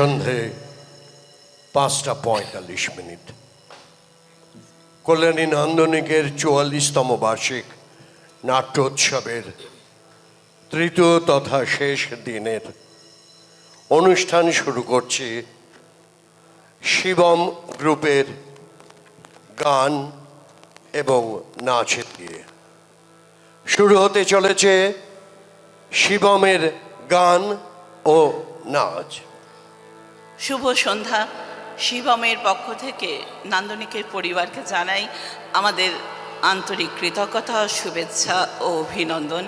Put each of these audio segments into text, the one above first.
সন্ধে ৫:৪৫। কল্যাণী নান্দনিকের ৪৪তম বার্ষিক নাট্যোৎসবের তৃতীয় তথা শেষ দিনের অনুষ্ঠান শুরু করছি শিবম গ্রুপের গান এবং নাচ দিয়ে। শুরু হতে চলেছে শিবমের গান ও নাচ। শুভ সন্ধ্যা। শিবমের পক্ষ থেকে নান্দনিকের পরিবারকে জানাই আমাদের আন্তরিক কৃতজ্ঞতা, শুভেচ্ছা ও অভিনন্দন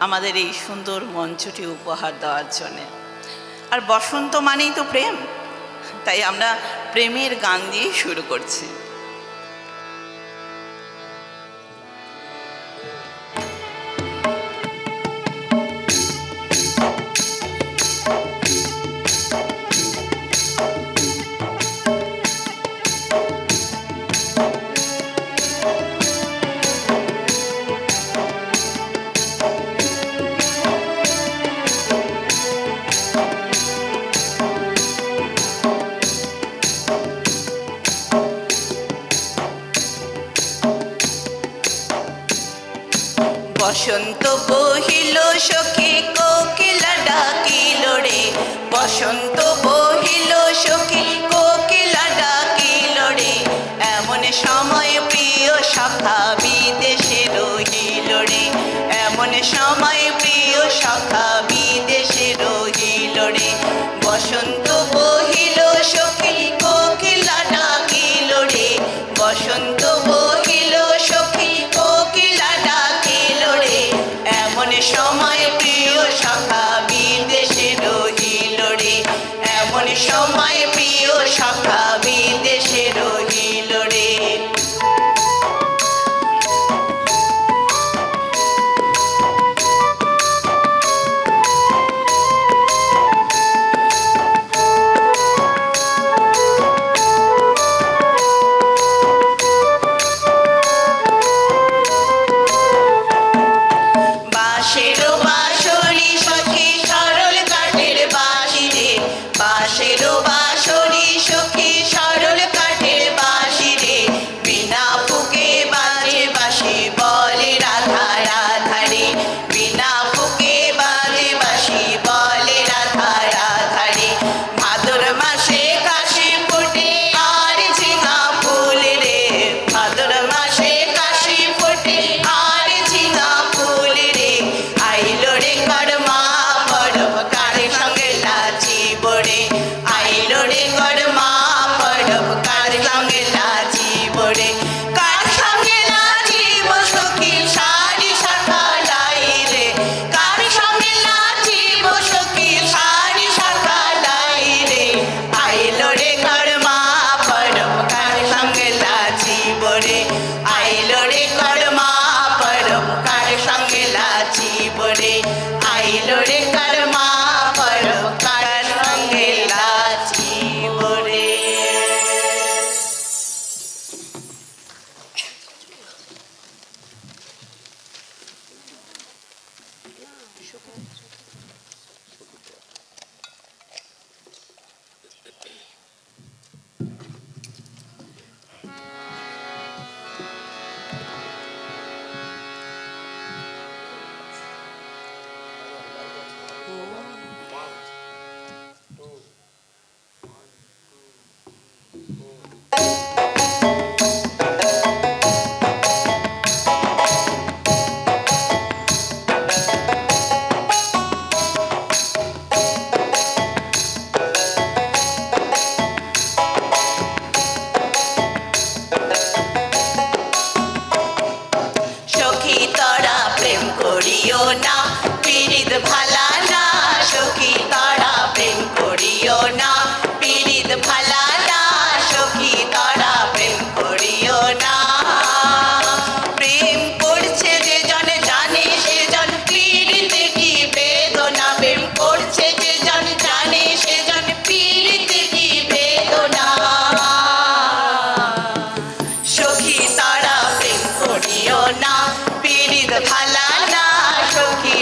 আমাদের এই সুন্দর মঞ্চটি উপহার দেওয়ার জন্যে। আর বসন্ত মানেই তো প্রেম, তাই আমরা প্রেমের গান দিয়ে শুরু করছি। বসন্ত বহিল সখী কোকিলা ডাকিল রে, বসন্ত বহিল সখী কোকিলা ডাকিল রে, এমন সময় প্রিয় সখা বিদেশে রহিল রে, এমন সময় প্রিয় সখা বিদেশে রহিল রে। বসন্ত বহিল সখী কোকিলা ডাকিল রে, বসন্ত বহিল সখী কোকিলা ডাকিল রে, এমন সময় প্রিয় সখা বিদেশে রহিল রে, এমন সময় প্রিয় সখা বিদেশে রহিল রে। ভালা না সখী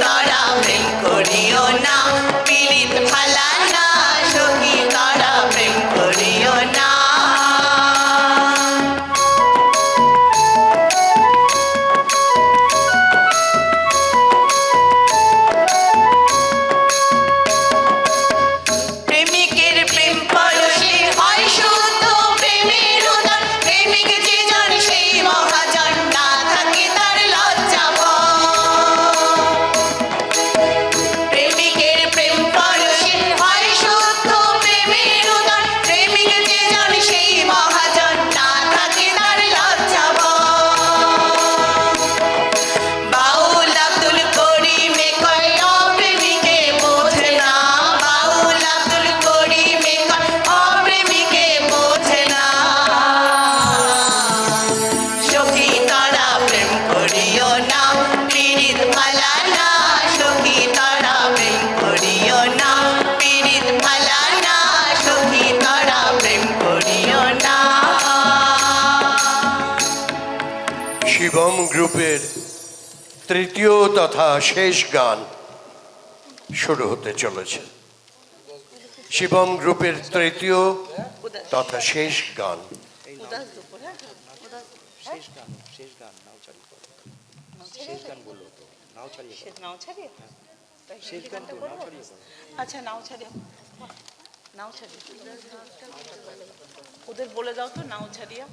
তরা প্রেম করিও না পীড়িত ভালা না সখী তরা প্রেম করিও না প্রেমিকের প্রেম পরশে হয় শুদ্ধ প্রেমের উদার প্রেমিক যে জন সেই মহাজন না থাকে তার লজ্জা প্রেমিকের প্রেম পরশে হয় শুদ্ধ প্রেমের উদার প্রেমিক যে জন সেই মহাজন না থাকে তার লজ্জা বাউল আব্দুল করিমে কয় অপ্রেমিকে বোঝে না বাউল আব্দুল করিমে কয় অপ্রেমিকে বোঝে না সখী তারা প্রেম করিও না পীড়িত ভালা না সখী তারা প্রেম করিও না পীড়িত ভালা না সখী তারা প্রেম করিও না শিবম গ্রুপের তৃতীয় তথা শেষ গান শুরু হতে চলেছে। শিবম গ্রুপের তৃতীয় তথা শেষ গান। আচ্ছা নাও ছাড়িয়ে ওদের বলে দাও তো নাও ছাড়িয়া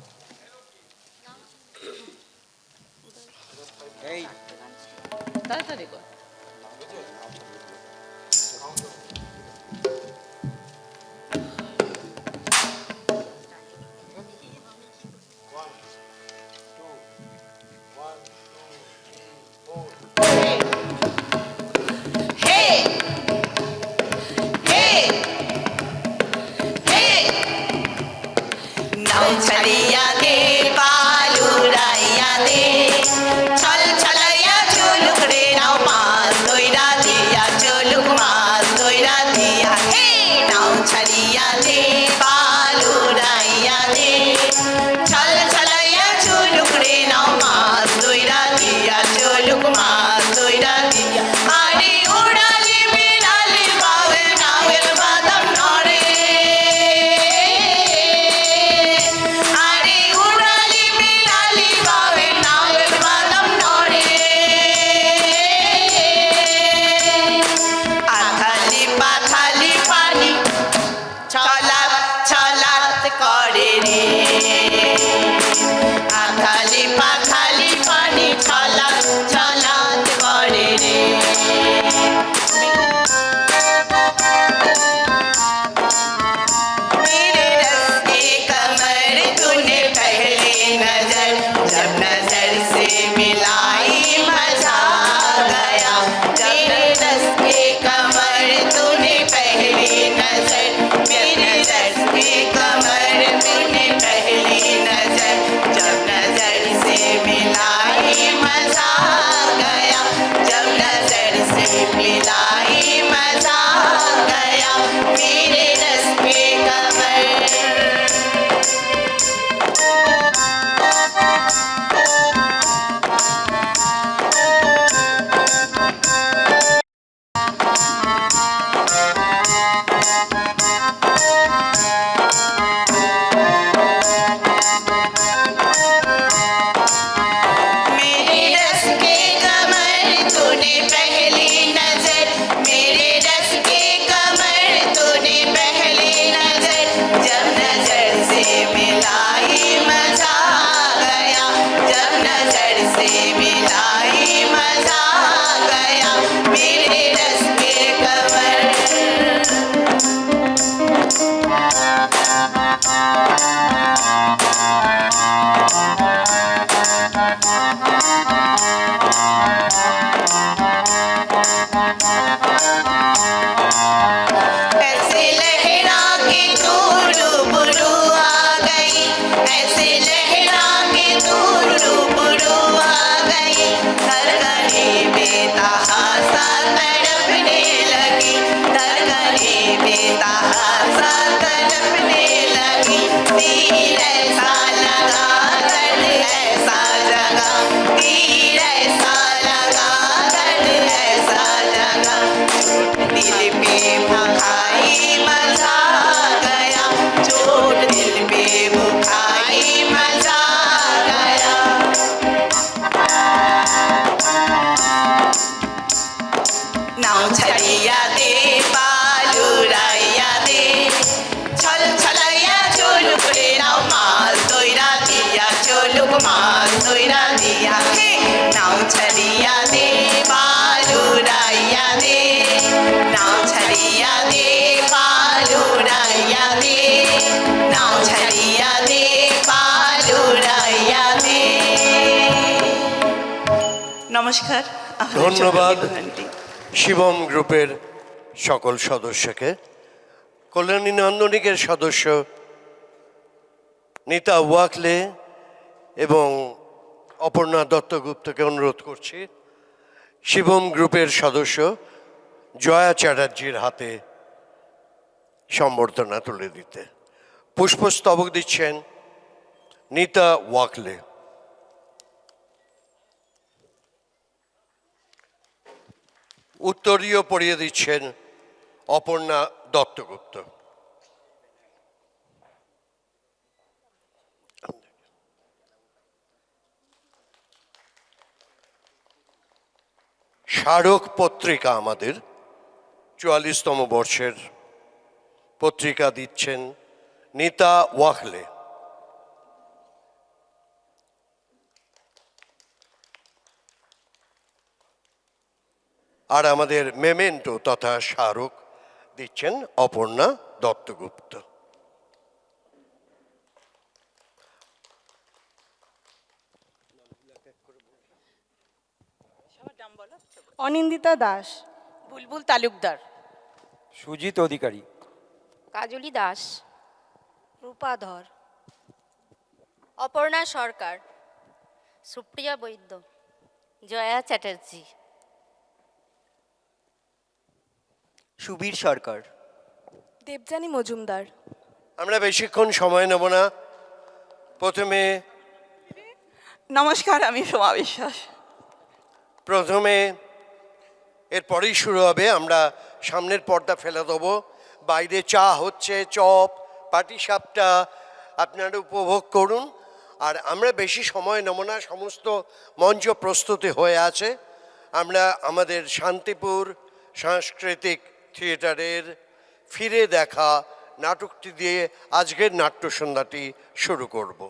তাড়াতাড়ি কর নাও ছাড়িয়া দে পালুরাইয়া দে ছল ছলাইয়া ঝুলুক রে নাও পা दिल पे बुखाई मजा गया, चोट दिल पे बुखाई मजा गया। नाव छड़िया दे बालुराइया दे, छल छलाइया चलुक रे नाव माल तैरा दिया, चलुक माल तैरा दिया। हे नाव छड़िया दे बालुराइया दे, नाव छड़िया दे बालुराइया दे, नाव छड़िया दे बालुराइया दे। নমস্কার। ধন্যবাদ শিবম গ্রুপের সকল সদস্যকে। কল্যাণী নান্দনিকের সদস্য নীতা ওয়াকলে এবং অপর্ণা দত্তগুপ্তকে অনুরোধ করছি শিবম গ্রুপের সদস্য জয়া চ্যাটার্জির হাতে সম্বর্ধনা তুলে দিতে। পুষ্পস্তবক দিচ্ছেন নীতা ওয়াকলে। উত্তরীয় পরিয়ে দিচ্ছেন অপর্ণা দত্তগুপ্ত। স্মারক পত্রিকা আমাদের 44তম বর্ষের পত্রিকা দিচ্ছেন নীতা ওয়াকলে। আর আমাদের মেমেন্টো তথা স্মারক দিচ্ছেন অপর্ণা দত্তগুপ্ত। অনিন্দিতা দাস, বুলবুল তালুকদার, সুজিত অধিকারী, কাজলি দাস, রূপা ধর, অপর্ণা সরকার, সুপ্রিয়া বৈদ্য, জয়া চ্যাটার্জি, সুবীর সরকার, দেবযানী মজুমদার। আমরা বেশিক্ষণ সময় নেব না। প্রথমে নমস্কার, আমি সোমা বিশ্বাস। এরপরেই শুরু হবে। আমরা সামনের পর্দা ফেলে দেবো। বাইরে চা হচ্ছে, চপ পাটিসাপটা আপনারা উপভোগ করুন। আর আমরা বেশি সময় নেব না, সমস্ত মঞ্চ প্রস্তুতি হয়ে আছে। আমরা আমাদের শান্তিপুর সাংস্কৃতিক থিয়েটারের ফিরে দেখা নাটকটি দিয়ে আজকের নাট্য সন্ধ্যাটি শুরু করব।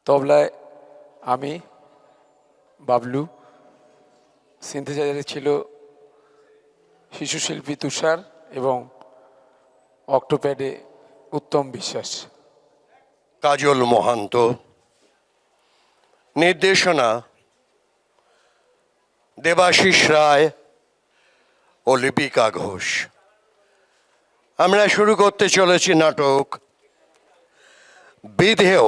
তবলায় আমি, বাবলু। সিনথেসাইজারে ছিল শিশুশিল্পী তুষার এবং অক্টোপ্যাডে উত্তম বিশ্বাস। কাজল মহান্ত। নির্দেশনা দেবাশিস রায় ও লিপিকা ঘোষ। আমরা শুরু করতে চলেছি নাটক বিধেয়।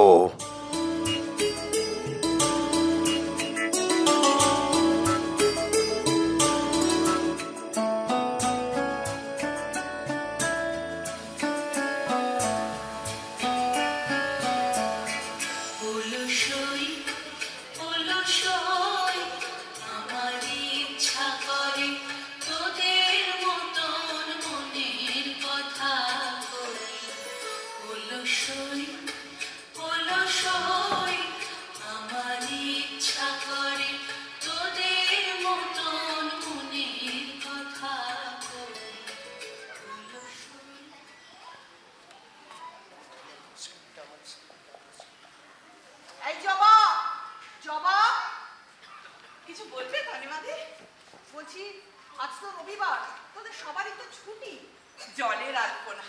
কিছু বলবে ধন্যবাদে? বলছি আজ তো রবিবার, তোদের সবারই তো ছুটি। জলের আলপনা।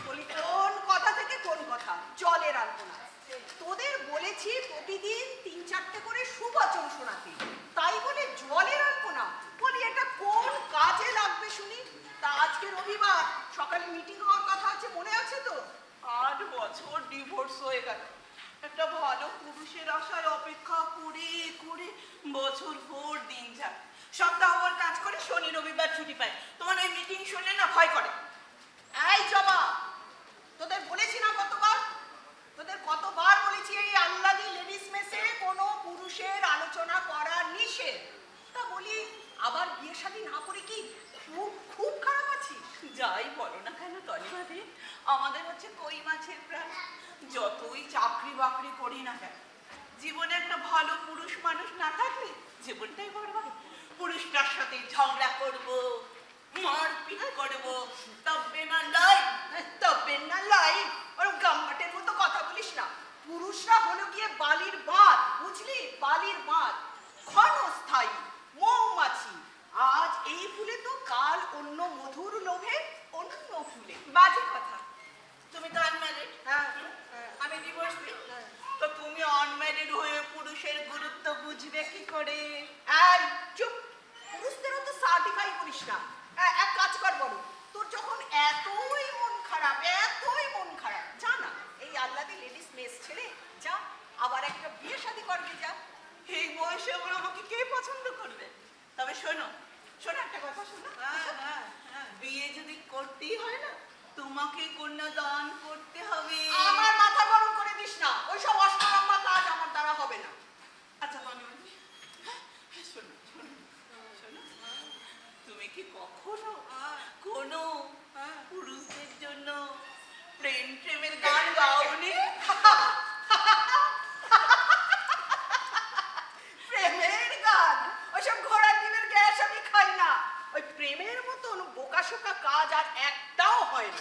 বলি কোন কথা থেকে কোন কথা, জলের আলপনা। তোদের বলেছি প্রতিদিন 3-4টে করে সুবচন শোনাতে, তাই বলে জলের আলপনা? বলি এটা কোন কাজে লাগবে শুনি? তা আজকে রবিবার, সকালে মিটিং হওয়ার কথা আছে, মনে আছে তো? 8 বছর ডিভোর্স হয়ে গেল। একটা ভালো পুরুষের আশায় অপেক্ষা করে করে বছর ভোর দিন যায়। সপ্তাহভর কাজ করে শনি রবিবার ছুটি পায়। তোমার ওই মিটিং শুনলে না ভয় করে। এই জবা, যাই বলো না কেন তনিমাদি, আমাদের হচ্ছে কই মাছের প্রাণ। যতই চাকরি বাকরি করি না কেন, জীবনে একটা ভালো পুরুষ মানুষ না থাকলে জীবনটাই বরবাদ। পুরুষটার সাথে ঝগড়া করব, মারপিট করব, তবে না লাই। তবে না লাই, ওরকম গাম্মাটের মতো কথা বলিস না। পুরুষরা হলো গিয়ে বালির বাঁধ, বুঝলি? বালির বাঁধ, ক্ষণস্থায়ী মৌমাছি। আজ এই ফুলে তো কাল অন্য মধুর লোভে অন্য ফুলে। বাজে কথা। তুমি তো আনম্যারিড, হ্যাঁ, আমি ডিভোর্স দিই। তো তুমি আনম্যারিড হয়ে পুরুষের গুরুত্ব বুঝবে কি করে? এই চুপ, পুরুষদেরও তো সার্টিফাই করিস না। এক কাজ কর বলো, তোর যখন এতই মন খারাপ, এতই মন খারাপ, যা না এই আল্লাদি লেডিস মেস ছেড়ে যা, আবার একটা বিয়ে শাদী করবে যা। এই বয়সে আবার আমাকে কে পছন্দ করবে? তবে শোনো, শোনো একটা কথা শোনো। বিয়ে যদি করতেই হয় না, তোমাকে কন্যা দান করতে হবে। আমার মাথা গরম করে দিস না, ওইসব অষ্টরম্মা কাজ আমার দ্বারা হবে না। আচ্ছা তনিমাদি, শোনো শোনো শোনো, তুমি কি কখনো কোনো পুরুষদের জন্য প্রেমের গান গাওনি? প্রেমের গান, ওইসব ঘোড়ার ডিমের গ্যাস আমি খাই না। ওই প্রেমের মতন বোকাশোকা কাজ আর একটাও হয় না।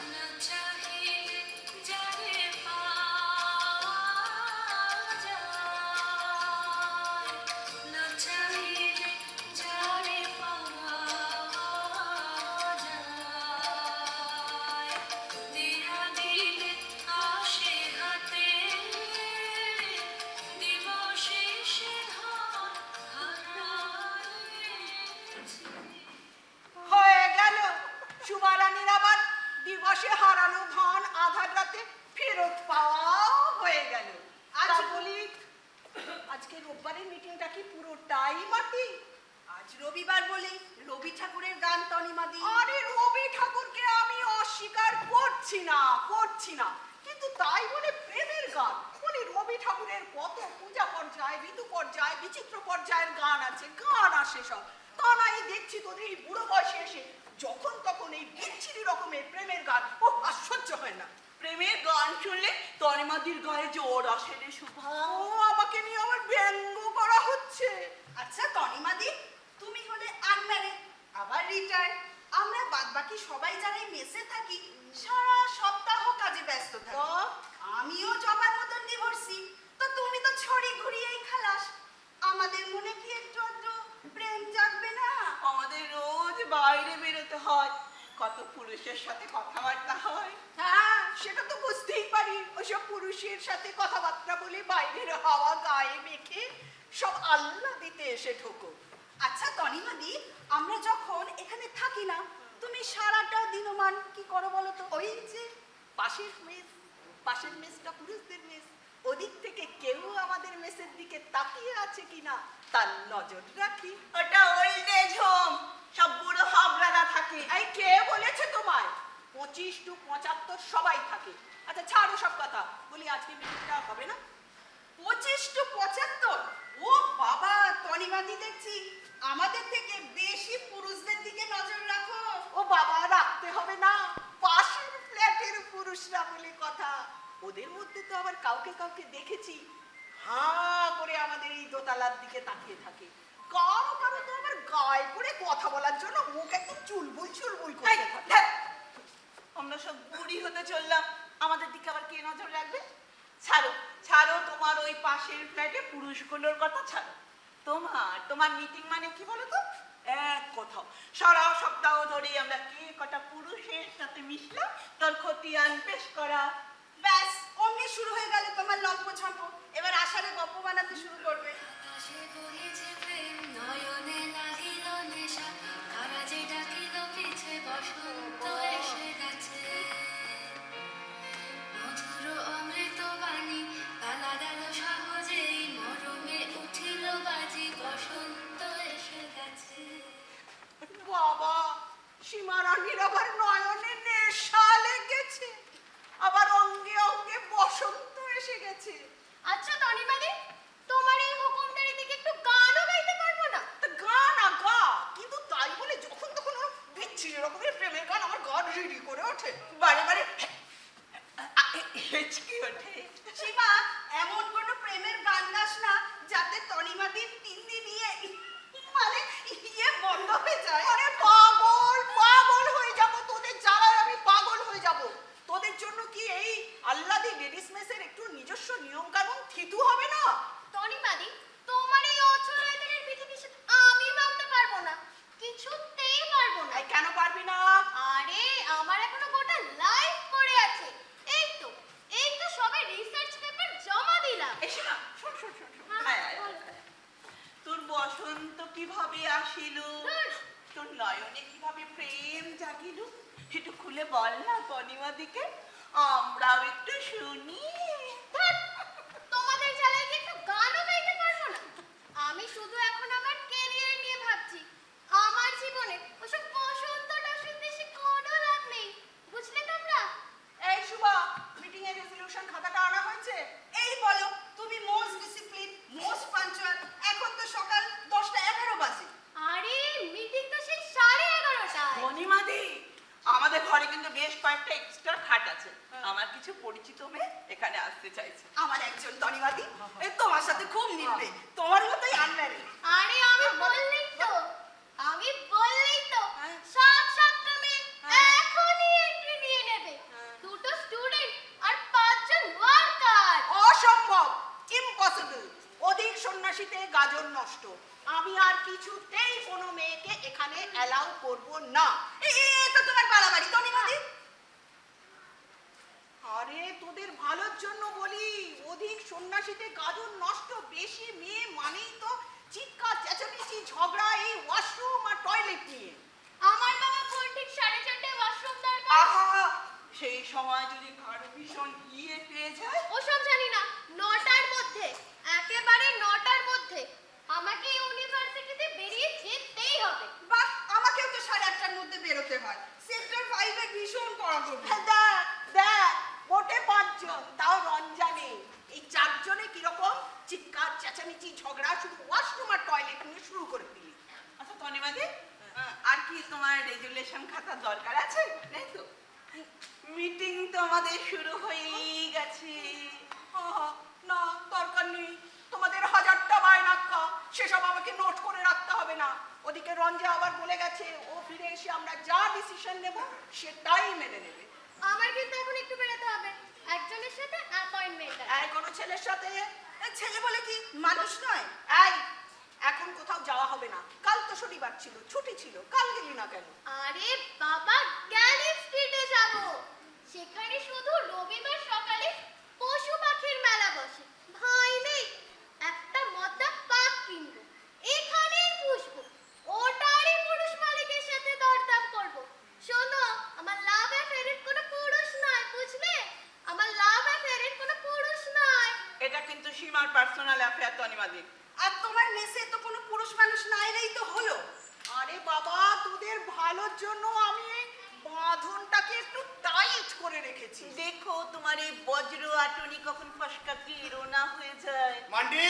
হয়ে গেল সুবারানির আবার দিবসে হারানো ধন আধার রাতে ফেরত পাওয়াও হয়ে গেল। আজ বলি, আজকে রোববারের মিটিংটা কি পুরোটাই মাটি? আজ রবিবার বলে রবি ঠাকুরের গান তনিমাদি। আরে রবি ঠাকুরকে আমি অস্বীকার করছি না, করছি না, কিন্তু তাই বলে প্রেমের গান বলি? রবি ঠাকুরের কত পূজা পর্যায়, ঋতু পর্যায়, বিচিত্র পর্যায়ের গান আছে, গান আসে সব। তা না এই দেখছি তোদের এই বুড়ো বয়সে এসে যখন তখন এই বিচ্ছিরি রকমের প্রেমের গান, ও আশ্চর্য হয় না? প্রেমের গান শুনলে তনিমাদির গায়ে জোর আসে রে শুভা। ও আমাকে নিয়ে আমার ব্যঙ্গ করা হচ্ছে। আচ্ছা তনিমাদি, তুমি হলে আনম্যারিড, আবার রিটায়ার্ড। আমরা বাদবাকি সবাই যারা এই মেসে থাকি সারা সপ্তাহ কাজে ব্যস্ত থাকি। আমিও জবার মতন ডিভোর্সি, তো তুমি তো ছড়ি ঘুরিয়েই খালাস। আমাদের মনে কি একটু আধটু প্রেম জাগবে না? আমাদের রোজ বাইরে বেরোতে হয়, কত পুরুষের সাথে কথাবার্তা হয়। হ্যাঁ, সেটা তো বুঝতেই পারি। ওইসব পুরুষের সাথে কথাবার্তা বলে বাইরের হাওয়া গায়ে মেখে সব আল্লাহ দিতে এসে ঢোকো। আচ্ছা তনিমাদি, আমরা যখন এখানে থাকি না, তুমি সারাটা দিনমান কি করো বলো তো? ওই যে পাশের মেস, পাশের মেসটা পুরুষদের মেস, ওদিক থেকে কেউ আমাদের মেসের দিকে তাকিয়ে আছে কিনা তার নজর রাখি। ওটা ওল্ড এজ হোম, সব বুড়ো হাবড়ারা থাকে। এই কে বলেছে তোমায়? 25 to 75 সবাই থাকে। আচ্ছা ছাড়ো সব কথা, বলি আজকে মিটিংটা হবে না? 25 to 75? ও বাবা, তনিমাদি দেখছি আমাদের থেকে বেশি পুরুষদের দিকে নজর রাখো। ও বাবা, রাখতে হবে না, পাশের ফ্ল্যাটের পুরুষরা বলে কথা। ওদের মধ্যে তো আবার কাউকে কাউকে দেখেছি হাঁ করে আমাদের এই দোতলার দিকে তাকিয়ে থাকে। কারো কারো তো আবার গায়ে পড়ে কথা বলার জন্য মুখ একদম চুলবুই চুলবুই করতে থাকে। আমরা সব বুড়ি হতে চললাম, আমাদের দিকে আবার কে নজর রাখবে? ছাড়ো ছাড়ো, তোমার ওই পাশের ফ্ল্যাটে পুরুষগুলোর কথা ছাড়ো। তোমার মিটিং মানে কি বলো তো? এক কথা, সারা সপ্তাহ ধরেই আমরা কে কটা পুরুষের সাথে মিশলাম তার খতিয়ান পেশ করা। ব্যাস, অমনি শুরু হয়ে গেল তোমার লম্প ঝম্প। এবার আষাঢ়ে গপ্প বানাতে শুরু করবে। বাবা, সীমারানীর আবার নয়নে নেশা লেগেছে, আবার অঙ্গে অঙ্গে বসন্ত এসে গেছে। আচ্ছা তনিমাদি, তোমার এই হুকুমদারি দিকে একটু গানও গাইতে পারবো না? তা জোরে ওঠে, বারে বারে হেঁচকি ওঠে। সীমা, এমন কোনো প্রেমের গান গাস না যাতে তনিমাদির তিন্দি নিয়ে মানে ইয়ে বন্ধ হয়ে যায়। আরে পাগল পাগল হয়ে যাব, তোদের জ্বালায় আমি পাগল হয়ে যাব। তোদের জন্য কি এই আল্লাদি লেডিস মেসের একটু নিজস্ব নিয়ম কানুন থিতু হবে না? তনিমাদি, তোমার এই অচলায়নের বিধি নিষেধ আমি মানতে পারবো না, কিছুতেই পারবো না। এই কেন পারবি না? আরে আমার এখনো গোটা লাইফ পড়ে আছে। এই তো সবাই রিসার্চ পেপার জমা দিলাম। এসে না, শোন শোন শোন শোন। হ্যাঁ, আয়, আয়, বলো। আয়। তোর বসন্ত কিভাবে আসিল, তোর নয়নে কিভাবে প্রেম জাগিল, একটু খুলে বল না তনিমাদিকে, আমরাও একটু শুনি। ধ্যাৎ, তোমাদের জ্বালায় কি একটু গানও গাইতে পারবো না? আমি শুধু এখন আমার ক্যারিয়ার নিয়ে ভাবছি। আমার জীবনে ওসব বসন্ত টসন্ত দেশে কোনো লাভ নেই, বুঝলে তোমরা? এই শুভা, মিটিং এর রেজলিউশন খাতাটা আনা হয়েছে? এই বলো, তুমি মোস্ট ডিসিপ্লিন, মোস্ট পাঞ্চুয়াল। এখন তো সকাল 10:11 বাজে। আরে মিটিং তো সেই 11:30টায়। তনিমাদি, আমাদের ঘরে কিন্তু বেশ কয়েকটা এক্সট্রা খাট আছে। আমার কিছু পরিচিত মেয়ে এখানে আসতে চাইছে। আমার একজন তনিমাদি তোমার সাথে খুব মিলবে, তোমার মতোই আনম্যারেড। আরে আমি বললেই তো সাতটা মেয়ে এখনই এন্ট্রি নিয়ে নেবে। দুটো স্টুডেন্ট আর 5 জন ওয়ার্কার। অসম্ভব, ইম্পসিবল। অধিক সন্ন্যাসীতে গাজন নষ্ট। আমি আর কিছুতেই কোনো মেয়েকে এখানে অ্যালাউ করব না। এটা তোমার বাড়াবাড়ি তনিমাদি। আরে তোদের ভালোর জন্য বলি, অধিক সন্ন্যাসীতে গাজন নষ্ট। বেশি মেয়ে মানেই তো চিৎকার চেঁচামেচি ঝগড়া এই ওয়াশরুম আর টয়লেট নিয়ে। আমার বাবা ভোর ঠিক 4:30টায় ওয়াশরুম দরকার। আহা, সেই সময় যদি কারো ভীষণ ইয়ে পেয়ে যায়। ওসব জানি না, 9টার মধ্যে, একেবারে 9টার মধ্যে আমাকে ইউনিভার্সিটিতে বেরিয়ে যেতেই হবে। বাহ, আমাকেও তো 8:30টার মধ্যে বেরোতে হয়। সেক্টর 5 এর ভীষণ কড়াকড়ি। দেখ দেখ, মোটে 5 জন, তাও রঞ্জানে। এই 4 জনে কিরকম চিৎকার চেঁচামেচি ঝগড়া শুধু ওয়াশরুম আর টয়লেট নিয়ে শুরু করে দিলি। আচ্ছা তনিমাদি, আর কি তোমার রেজুলেশন খাতা দরকার আছে? নেই তো? মিটিং তো আমাদের শুরু হয়েই গেছে। না, দরকার নেই। তোমাদের 1000টা বায়নাক্কা, সেসব আমাকে নোট করে রাখতে হবে না। ওদিকে রঞ্জা আবার বলে গেছে ও ফিরে এসে আমরা যা ডিসিশন নেব সেটাই মেনে নেবে। আমার কিন্তু এখন একটু বেরোতে হবে, একজনের সাথে অ্যাপয়েন্টমেন্ট আছে। এই কোনো ছেলের সাথে? ছেলে বলে কি মানুষ নয়? এই, এখন কোথাও যাওয়া হবে না। কাল তো শনিবার ছিল, ছুটি ছিল, কাল গেলি না কেন? আরে বাবা, গ্যালিফ স্ট্রিটে যাব। সেখানে শুধু রবিবার সকালে পশু পাখির মেলা বসে। ভাই নেই, একটা মদ্দা পাক কিনবো, এখানেই পুষবো, ওটারই পুরুষ মালিকের সাথে দরদাম করবো। শোনো, আমার লাভ অ্যাফেয়ারের কোনো পুরুষ নয়, বুঝলে? আমার লাভ অ্যাফেয়ারের কোনো পুরুষ নয়। এটা কিন্তু সীমার পার্সোনাল অ্যাফেয়ার তনিমাদি। আর তোমার মেসে তো কোনো পুরুষ মানুষ না এলেই তো হলো। আরে বাবা, তোদের ভালোর জন্য আমি এই বাঁধনটাকে একটু টাইট করে রেখেছি। দেখো তোমার এই বজ্র আটনি কখন ফসকা কিরো না হয়ে যায়। মান্ডি,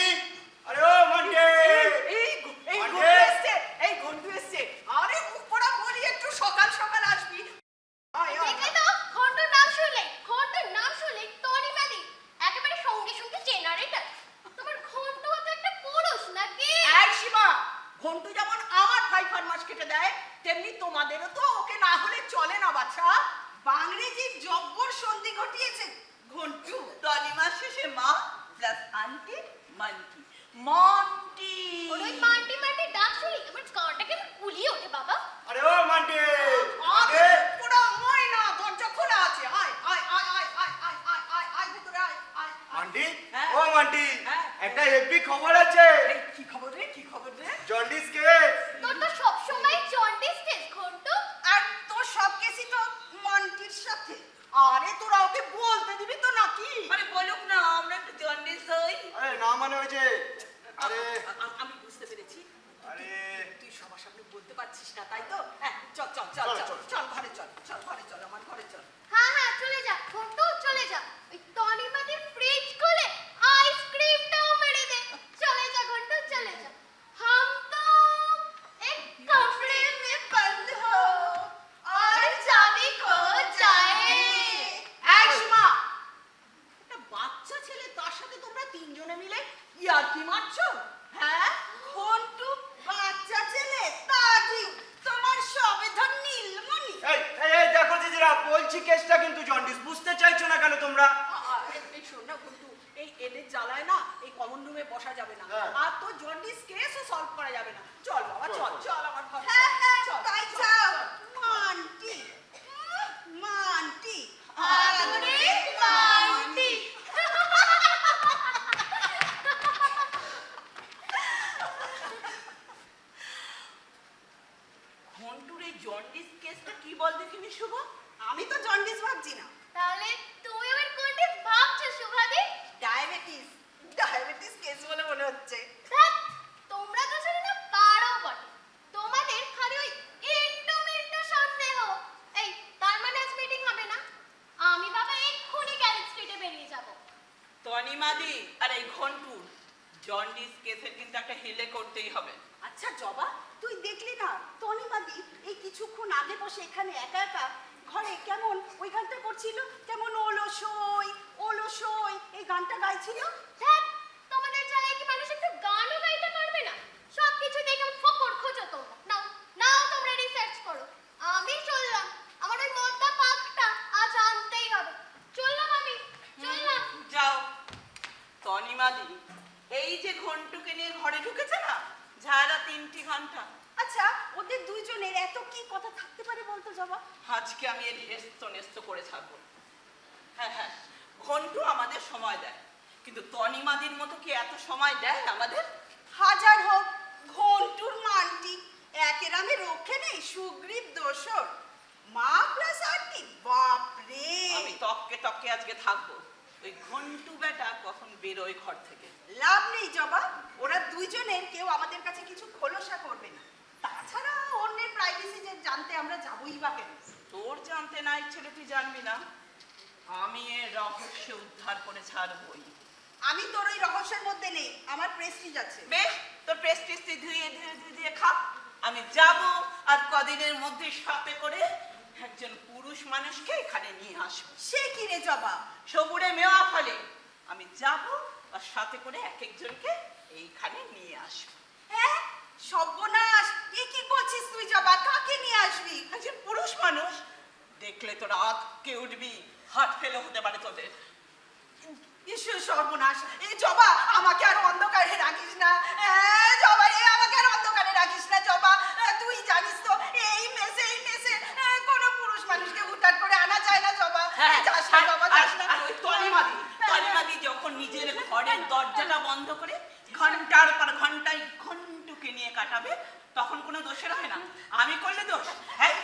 আরে ও মান্ডি, এই ঘন্টু এসছে, এই ঘন্টু এসছে। আরে উপরা বলি একটু সকাল সকাল আসবি। আয় আয়। দেখলে তো, ঘন্টুর নাম শুনলেই তনিমাদি একেবারে সঙ্গে সঙ্গে জেনারেটর। তোমার ঘন্টু তো একটা পুরুষ নাকি? এই সীমা, ঘন্টু যেমন আমার ফাইফার মাস কেটে দেয়, তেমনি তোমাদেরও তো ওকে না হলে চলে না বাছা। বাংরেজির জব্বর সন্ধি ঘটিয়েছে ঘন্টু। তনিমার শেষে মা প্লাস আন্টি মান্টি মন্টি। ওই মান্টি মান্টি ডাক শুনি আমার গাটা কেমন গুলিয়ে ওঠে বাবা। আরে ও মান্ডি, আরে পুরো মই না, দরজা খোলা আছে। আয় আয় আয় আয় আয় আয় আয় আয় আয় ভিতরে আয় আয়। মান্ডি, হ্যাঁ? ও মান্ডি, হ্যাঁ? একটা হেভি খবর আছে। এই কি খবর রে, কি খবর রে? Jaundice case. তোর তো সবসময় জন্ডিস কেস ঘন্টু। আর তোর সব কেসই তো মন্টির সাথে। আরে তোরা ওকে বলতে দিবি তো নাকি? আরে বলুক না, আমরা একটু জন্ডিস হই। আরে না মানে ওই যে, আরে আমি বুঝতে পেরেছি। আরে তুই সবার সামনে বলতে পারছিস না, তাই তো? হ্যাঁ, চল চল চল চল চল ঘরে চল, চল ঘরে চল, আমার ঘরে চল। হ্যাঁ হ্যাঁ, চলে যা ঘন্টু, চলে যা। ওই তনিমাদির ফ্রিজ খুলে আইসক্রিমটাও মেরে দে। চলে যা ঘন্টু, চলে যা। হাম তো এক কমরে মে বন্ধ হো और जाने को বলছি কেসটা কিন্তু জন্ডিস, বুঝতে চাইছো না কেন তোমরা? এই শোন না গুন্টু, এই এদের জ্বালায় না এই কমন রুমে বসা যাবে না, হ্যাঁ। আর তো জন্ডিস কেসও সলভ করা যাবে না। চল বাবা চল চল আমার ঘরে হ্যাঁ হ্যাঁ চল, তাই চল, যাও। চল। মান্টি মান্টি আদুরে মান্টি। ঘন্টুর এই জন্ডিস কেসটা কি বল দেখিনি শুভ? আমি তো জন্ডিস ভাবছি না, তাহলে তুমি আবার কোনটি ভাবছো সুভাদি? ডায়াবেটিস ডায়াবেটিস কেস বলে মনে হচ্ছে। ধ্যাৎ, তোমরা তো শুনে না পারো বটে। তোমাদের খালি ওই ইন্টু মিন্টু সন্দেহ। এই, তার মানে আজ মিটিং হবে না? আমি বাবা এক্ষুনি গ্যারেজ স্ট্রিটে বেরিয়ে যাব। তনিমাদি আর এই ঘন্টুর জন্ডিস কেসের কিন্তু একটা হেলে করতেই হবে। আচ্ছা জবা, তুই দেখলি না তনিমাদি এই কিছুক্ষণ আগে বসে এখানে একা একা ঘরে কেমন ওই গানটা করছিল, কেমন ওলসই ওলসই এই গানটা গাইছিল। ধ্যাৎ, তোমাদের জ্বালায় কি মানুষ একটু গানও গাইতে পারবে না? সব কিছু দেখে ফকর খোঁজো তোমরা। নাও নাও, তোমরা রিসার্চ করো। আমি চললাম, আমার ওই মদ্দা পাকটা আজ আনতেই হবে। চললাম আমি, চললাম। যাও। তনিমাদি এই যে ঘন্টুকে নিয়ে ঘরে ঢুকেছে না ঝাড়া 3টি ঘন্টা, আচ্ছা ওদের দুইজনের এত কি কথা থাকতে পারে বলতো জবা? আজকে আমি এর ন্যস্ত করে ছাড়বো। হ্যাঁ হ্যাঁ, ঘন্টু আমাদের সময় দেয়, কিন্তু তনিমাদির মতো কি এত সময় দেয় আমাদের? হাজার হোক ঘন্টুর মানটি একের আমি রক্ষে নেই, সুগ্রীব দোসর মা প্লাস আন্টি, বাপ রে। আমি তককে তককে আজকে থাকবো। ওই ঘন্টু বেটা কখন বেরোয় ঘর থেকে? লাভ নেই জবা, ওরা দুইজনের কেউ আমাদের কাছে কিছু খোলসা করবে না। তাছাড়া অন্যের প্রাইভেসি যে জানতে আমরা যাবই বা কেন? তোর জানতে না ইচ্ছে তুই জানবি না, আমি এর রহস্য উদ্ধার করে ছাড়বই। আমি তোর ওই রহস্যের মধ্যে নেই, আমার প্রেস্টিজ আছে। বেশ, তোর প্রেস্টিজ তুই ধুয়ে ধুয়ে ধুয়ে ধুয়ে খা। আমি যাব আর কদিনের মধ্যে সাথে করে একজন পুরুষ মানুষকে এখানে নিয়ে আসবো। সে কি রে জবা? সবুরে মেওয়া ফলে আমি যাব আর সাথে করে এক একজনকে এইখানে নিয়ে আসবো। হ্যাঁ সর্বনাশ, এ কি করছিস তুই জবা? কাকে নিয়ে আসবি? একজন পুরুষ মানুষ দেখলে তোরা আটকে উঠবি, হাট ফেলে হতে পারে তোদের। ঈশ্বর সর্বনাশ, এই জবা আমাকে আর অন্ধকারে রাখিস না। জবা রে, আমাকে আর অন্ধকারে রাখিস না জবা। তুই জানিস তো এই মেসে কোনো পুরুষ মানুষকে হুটহাট করে আনা যায় না জবা। যাস না জবা, যাস না। আর ওই তনিমাদি যখন নিজের ঘরের দরজাটা বন্ধ করে ঘন্টার পর ঘন্টায় ঘন্টুকে নিয়ে কাটাবে, তখন কোনো দোষের হয় না। আমি করলে দোষ?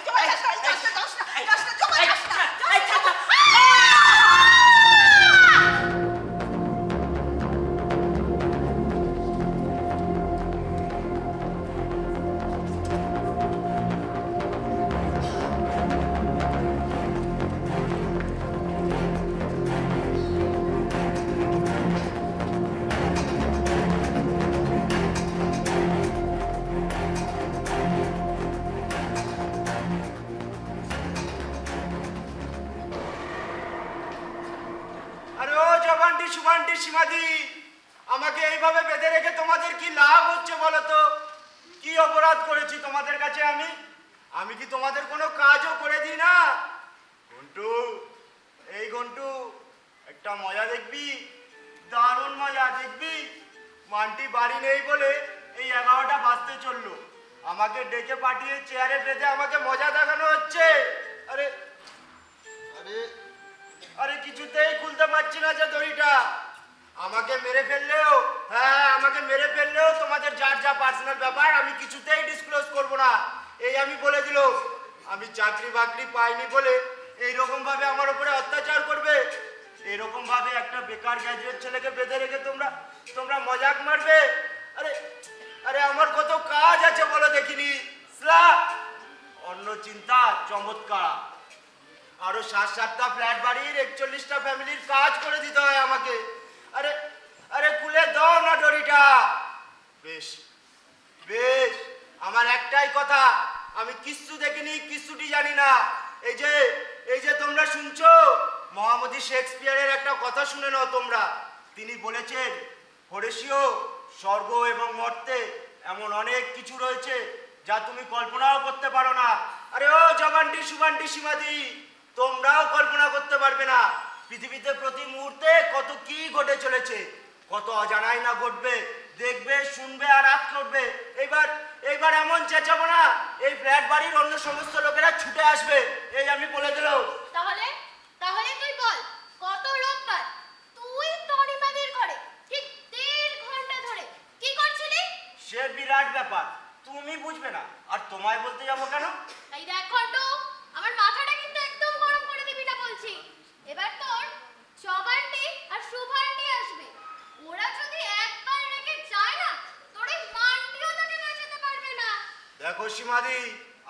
জবা, যাস না, যাস না, যাস না, যাস না, জবা, যাস না, যাস না। আরে ও জবান্টি সুবান্টি সীমাদি, আমাকে এইভাবে বেঁধে রেখে তোমাদের কি লাভ হচ্ছে বলো তো? কি অপরাধ করেছি তোমাদের কাছে আমি? আমি কি তোমাদের কোনো কাজও করে দিই না? ঘন্টু, এই ঘন্টু, একটা মজা দেখবি, দারুণ মজা দেখবি। মান্টি বাড়ি নেই বলে এই 11টা বাজতে চললো, আমাকে ডেকে পাঠিয়ে চেয়ারে বেঁধে আমাকে মজা দেখানো হচ্ছে। আরে আরে আরে কিছুতেই খুলতে পারছি না যে দড়িটা। আমাকে মেরে ফেললেও, হ্যাঁ আমাকে মেরে ফেললেও তোমাদের যার যা পার্সোনাল ব্যাপার আমি কিছুতেই ডিসক্লোজ করব না, এই আমি বলে দিল। আমি চাকরি বাকরি পাইনি বলে এইরকম ভাবে আমার উপরে অত্যাচার করবে? এরকম ভাবে একটা বেকার গ্র্যাজুয়েট ছেলেকে বেঁধে রেখে তোমরা মজাক মারবে? আরে আরে আমার কত কাজ আছে বলো দেখিনি। অন্য চিন্তা চমৎকার, আরো 7-7টা ফ্ল্যাট বাড়ির 41টা ফ্যামিলির কাজ করে দিতে হয় আমাকে। আরে আরে খুলে দাও না দড়িটা। বেশ বেশ, আমার একটাই কথা, আমি কিচ্ছু দেখিনি, কিচ্ছুটি জানি না। এই যে তোমরা শুনছো, মহামতি শেক্সপিয়ারের একটা কথা শুনে নাও তোমরা। তিনি বলেছেন, হরেশীয়, স্বর্গ এবং মর্তে এমন অনেক কিছু রয়েছে যা তুমি কল্পনাও করতে পারো না। আরে ও জবান্টি সুবান্টি সীমাদি, তোমরাও কল্পনা করতে পারবে না পৃথিবীতে প্রতি মুহূর্তে কত কি ঘটে চলেছে, কত অজানাই না ঘটবে, দেখবে শুনবে আর রাত করবে। এইবার এইবার এমন চেঁচাবো না, এই ফ্ল্যাট বাড়ির অন্য সমস্ত লোকেরা ছুটে আসবে, এই আমি বলে দিলাম। তাহলে তাহলে তুই বল, কত রোববার তুই তনিমাদের ঘরে ঠিক 1.5 ঘন্টা ধরে কি করছিলি? সে বিরাট ব্যাপার, তুমি বুঝবে না আর তোমায় বলতে যাবো কেন? এই দেখ ঘন্টু, আমার মাথাটা কিন্তু একদম গরম করে দিবি না বলছি। এবার তোর জবান্টি আর শুভান্টি আসবে, ওরা যদি একবার রেখে যায় না, তোর এই মানটিও তোকে বাঁচাতে পারবে না। দেখো সীমাদি,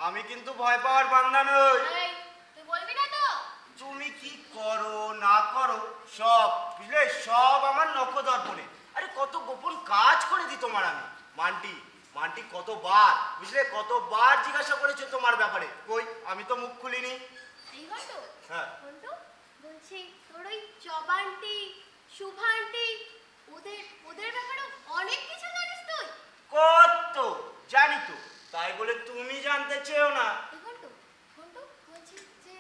আমি কিন্তু ভয় পাওয়ার বান্দা নই। এই, তুই বলবি না তো? তুমি কি করো না করো সব বুঝলে, সব আমার নখদর্পণে। আরে কত গোপন কাজ করে দিই তোমার আমি। মান্টি মান্টি কতবার বুঝলে, কতবার জিজ্ঞাসা করেছে তোমার ব্যাপারে, কই আমি তো মুখ খুলিনি। এই ঘন্টু, হ্যাঁ। ঘন্টু বলছি, তোর ওই জবান্টি শুভান্টি ওদের ওদের ব্যাপারে অনেক কিছু জানিস তুই? কত জানি তো, তাই বলে তুমি জানতে চেও না। এই ঘন্টু, ঘন্টু বলছি যে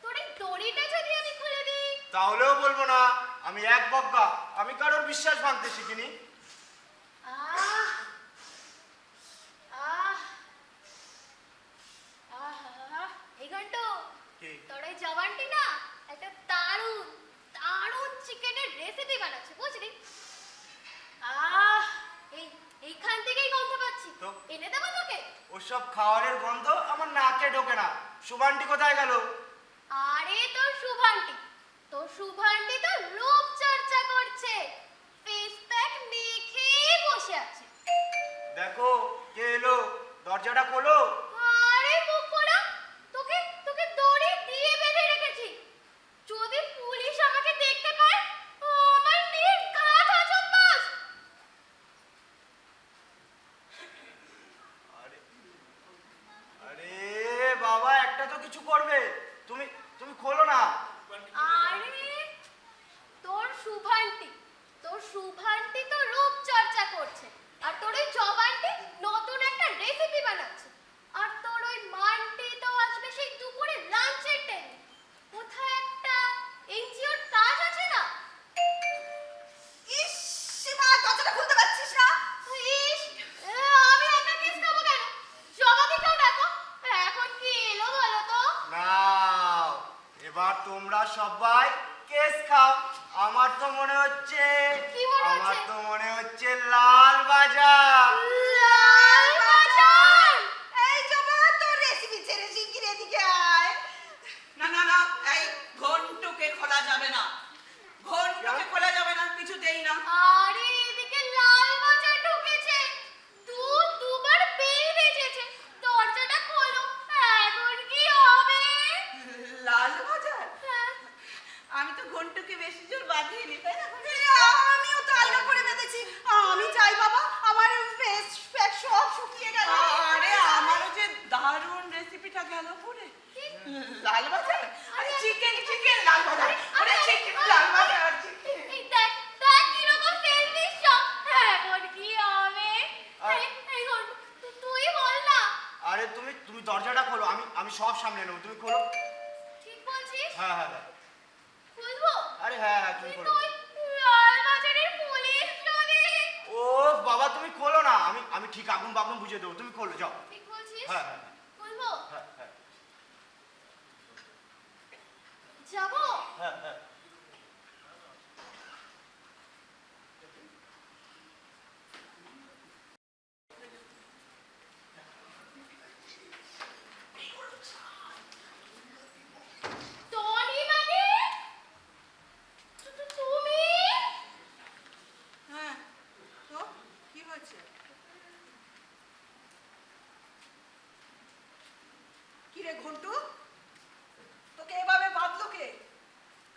তোর এই দড়িটা যদি আমি খুলে দিই? তাহলেও বলবো না, আমি এক বজ্ঞা, আমি কারোর বিশ্বাস ভাঙতে শিখিনি। আহ আহ আহ এই ঘন্টু, কি? তোর এই জবানটি না একটা দারুণ দারুণ চিকেনের রেসিপি বানাচ্ছে, বুঝলি? এই এইখান থেকেই গন্ধ পাচ্ছি, তো? এনে দেবো তোকে? ওসব খাবারের গন্ধ আমার নাকে ঢোকে না। সুবান্টি কোথায় গেল? আরে তোর শুভান্টি, তোর শুভান্টি তো রূপ চর্চা করছে, ফেস প্যাক মেখে বসে আছে। দেখো কে এলো, দরজাটা খোলো। আরে মুখ পোড়া, তোকে তোকে দড়ি দিয়ে বেঁধে রেখেছি, যদি পুলিশ আমাকে দেখতে পায় আমার নির্ঘাত হজম্বাস। আরে আরে বাবা, একটা তো কিছু করবে, তুমি তুমি খোলো না। আরে তোর শুভান্টি, তোর শুভান্টি তো রূপ চর্চা করছে, আর তোর ওই জবান্টি নতুন একটা রেসিপি বানাচ্ছে, আর তোর ওই মানটি তো আসবে সেই দুপুরে লাঞ্চের টাইমে। কোথায় একটা এনজিওর কাজ আছে না? ইস, সীমা, দরজাটা খুলতে পারছিস না? ইস, আমি একটা কিস খাবো কেন? জবাবিকেও ডাকো। এখন কি এলো বলো তো? নাও এবার তোমরা সবাই কেস খাও। আমার তো মনে হচ্ছে, কি মনে হচ্ছে? আমার তো মনে হচ্ছে লাল বাজার। লাল বাজার! এই জমা, তোর রেসিপি ছেড়ে শিগগির এদিকে আয়। না না না, এই ঘন্টুকে খোলা যাবে না, ঘন্টুকে খোলা যাবে না, কিছুতেই না। আরে এদিকে লাল বাজার ঢুকেছে, দুবার বেল বেজেছে, দরজাটা খোলো, এখন কি হবে? লাল বাজার? হ্যাঁ, আমি তো ঘন্টুকে বেশি জোর বাঁধিয়ে তাই না? আমিও তো আলগা করে বেঁধেছি। আমি চাই বাবা, আমার ফেস প্যাক সব শুকিয়ে গেল। আরে আমারও যে দারুণ রেসিপিটা গেল পড়ে। লাল বাজার? আরে চিকেন চিকেন লাল বাজার, আরে চিকেন লাল বাজার চিকেন। এই দেখ দেখ কিরকম সেলফিশ সব, এখন কি হবে? এই ঘন্টু, তুই বল না। আরে তুমি তুমি দরজাটা খোলো, আমি সব সামলে নেবো, তুমি খোলো। ঠিক বলছিস? হ্যাঁ হ্যাঁ হ্যাঁ। খুলবো? আরে হ্যাঁ হ্যাঁ তুমি কিন্তু খোলো। ওই লাল বাজারের পুলিশ যদি... ও বাবা, তুমি খোলো না, আমি ঠিক আগুন বাগুন বুঝে দেবো, তুমি খোলো যাও। ঠিক বলছিস? হ্যাঁ হ্যাঁ খুলবো? হ্যাঁ হ্যাঁ যাবো? হ্যাঁ হ্যাঁ। টনি মানে? তুমি? হ্যাঁ, তো কি হয়েছে? কি রে ঘন্টু, তোকে এভাবে বাঁধলো কে?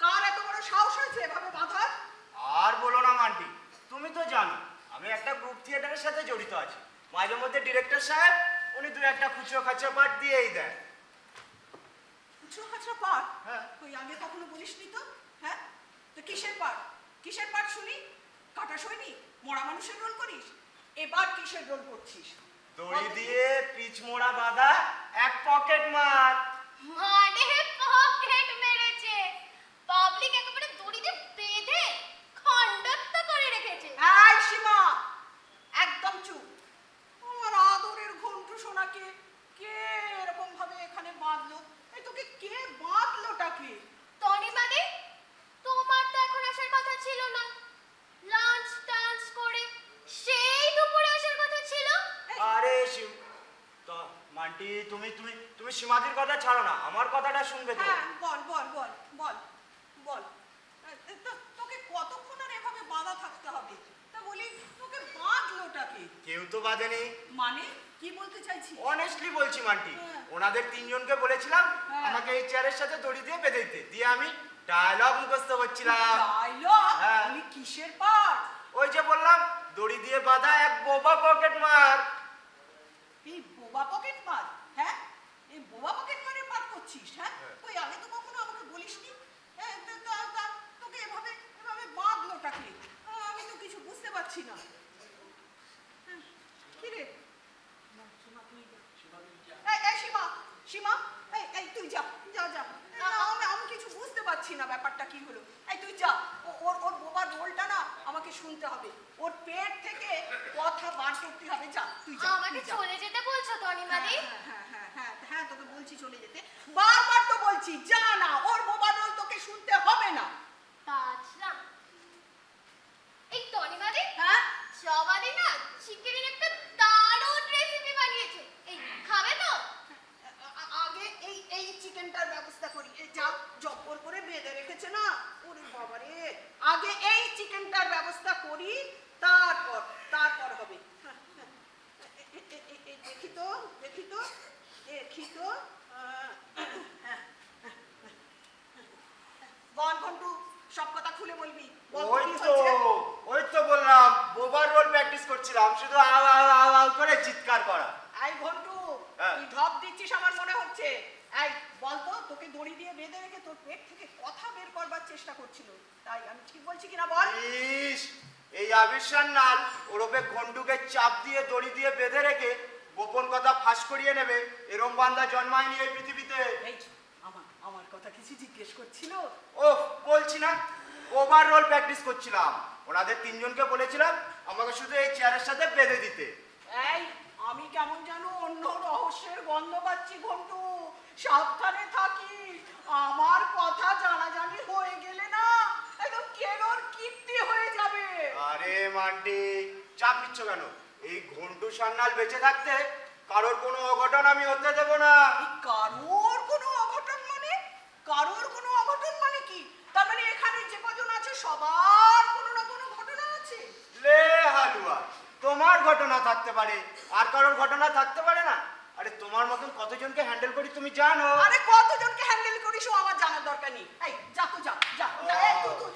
কার এত বড় সাহস হয়েছে এভাবে বাঁধার? আর বলো না মান্টি, তুমি তো জানো আমি একটা গ্রুপ থিয়েটারের সাথে জড়িত আছি। মাঝে মধ্যে ডিরেক্টর সাহেব উনি দু একটা খুচরো খাচরো পাঠ দিয়েই দেন। খুচরো খাচরো পাঠ? হ্যাঁ। ওই আগে কখনো বলিসনি তো? হ্যাঁ, তো কিসের পাঠ? কিসের পাঠ শুনি? কাটা সৈনিক, মরা মানুষের রোল করিস? এবার কিসের রোল করছিস? দড়ি দিয়ে পিচ মোড়া বাঁধা এক পকেট মার। মানে পকেট মেরেছে। পাবলিক একেবারে দড়িতে বেঁধে খণ্ডত্ব করে রেখেছে। এই সীমা, একদম চুপ। আমার আদরের ঘন্টু সোনাকে কে এরকম ভাবে এখানে বাঁধলো? এই তোকে কে বাঁধলোটাকে? তনিমাদি, তোমার তো এখন আসার কথা ছিল না। লাঞ্চ টাঞ্চ করে সেই দুপুরে আসার কথা ছিল। আরে তো মান্টি, তুমি তুমি তুমি সীমাদির কথা ছাড়ো না, আমার কথাটা শুনবে তো। হ্যাঁ, বল বল বল বল বল। তোকে কতক্ষণ আর এভাবে বাঁধা থাকতে হবে? তা বলি, তোকে বাঁধলোটাকে? কেউ তো বাঁধেনি। মানে কি বলতে চাইছিস? অনেস্টলি বলছি মান্টি, হ্যাঁ। ওনাদের তিনজনকে বলেছিলাম হ্যাঁ। আমাকে এই চেয়ারের সাথে দড়ি দিয়ে বেঁধে দিতে, দিয়ে আমি ডায়লগ মুখস্থ করছিলাম। ডায়লগ? হ্যাঁ। বলি কিসের পাঠ? ওই যে বললাম, দড়ি দিয়ে বাঁধা এক বোবা পকেট মার। এই বোবা পকেট মার? হ্যাঁ, এই বোবা পকেট মারের পাঠ করছিস? হ্যাঁ, ওই আগে তো কখনো আমাকে বলিসনি। হ্যাঁ, তোকে এভাবে এভাবে বাঁধলোটাকে? আমি তো কিছু বুঝতে পারছি না। হ্যাঁ, কি রে? এই সীমা, সীমা, এই তুই যা যা যা। আমি কিছু বুঝতে পারছি না ব্যাপারটা কি হলো। এই তুই যা, ওর ওর বোবার রোলটা না আমাকে শুনতে হবে। ওর পেট থেকে কথা বার করতে হবে। যা তুই যা, আমাকে তুই যা। চলে যেতে বলছো তনিমাদি? হ্যাঁ, তোকে বলছি চলে যেতে। বারবার তো বলছি যা না, ওর বোবার রোল তোকে শুনতে হবে না। বাঁচলাম। এই তনিমাদি, হ্যাঁ, সবারই না চিকেনের একটা দারুণ রেসিপি বানিয়েছে। এই খাবে তো? আগে এই চিকেনটার ব্যবস্থা করি। এই যা জব্বর করে বেঁধে রেখেছে না, ওরে বাবারে, আগে এই চিকেনটার ব্যবস্থা করি, তারপর হবে। দেখি তো বল ঘন্টু, সব কথা খুলে বলবি। বল তো ওই কি তো হয়েছে? ওই তো বললাম, বোবার রোল প্র্যাকটিস করছিলাম, শুধু আও আও আও আও করে চিৎকার করা। এই ঘন্টু, হ্যাঁ। তুই ঢপ দিচ্ছিস আমার মনে হচ্ছে। এই বলতো, তোকে দড়ি দিয়ে বেঁধে রেখে তোর পেট থেকে কথা বের করবার চেষ্টা করছিল, তাই আমি ঠিক বলছি কিনা বল? ইস, এই আবির্ষান নাল ওরফে ঘন্টুকে চাপ দিয়ে দড়ি দিয়ে বেঁধে রেখে গোপন কথা ফাঁস করিয়ে নেবে, এরম বান্দা জন্মায়নি এই পৃথিবীতে। এই আমার কথা কিছু জিজ্ঞেস করছিল? ওফ, বলছি না, ওভার রোল প্র্যাকটিস করছিলাম। ওনাদের তিনজনকে বলেছিলাম আমাকে শুধু এই চেয়ারের সাথে বেঁধে দিতে। এই, আমি কেমন যেন অন্য রহস্যের গন্ধ পাচ্ছি ঘন্টু। সাবধানে থাকিস, আমার কথা জানাজানি হয়ে গেলে না একদম কেলোর কীর্তি হয়ে যাবে। আরে মান্টি, চাপ নিচ্ছ কেন? এই ঘন্টু সান্যাল বেঁচে থাকতে কারোর কোনো অঘটন আমি হতে দেব না। এই কারোর কোনো অঘটন মানে? কারোর কোনো অঘটন মানে কি? তার মানে এখানে যে কজন আছে সবার কোনো না কোনো ঘটনা আছে? লে হালুয়া, তোমার ঘটনা থাকতে পারে, আর কারোর ঘটনা থাকতে পারে না? আরে তোমার মতন কতজনকে হ্যান্ডেল করি তুমি জানো? আরে কতজনকে হ্যান্ডেল করিস ও আমার জানার দরকার নেই। এই যা তো যা যা যা। এই তুই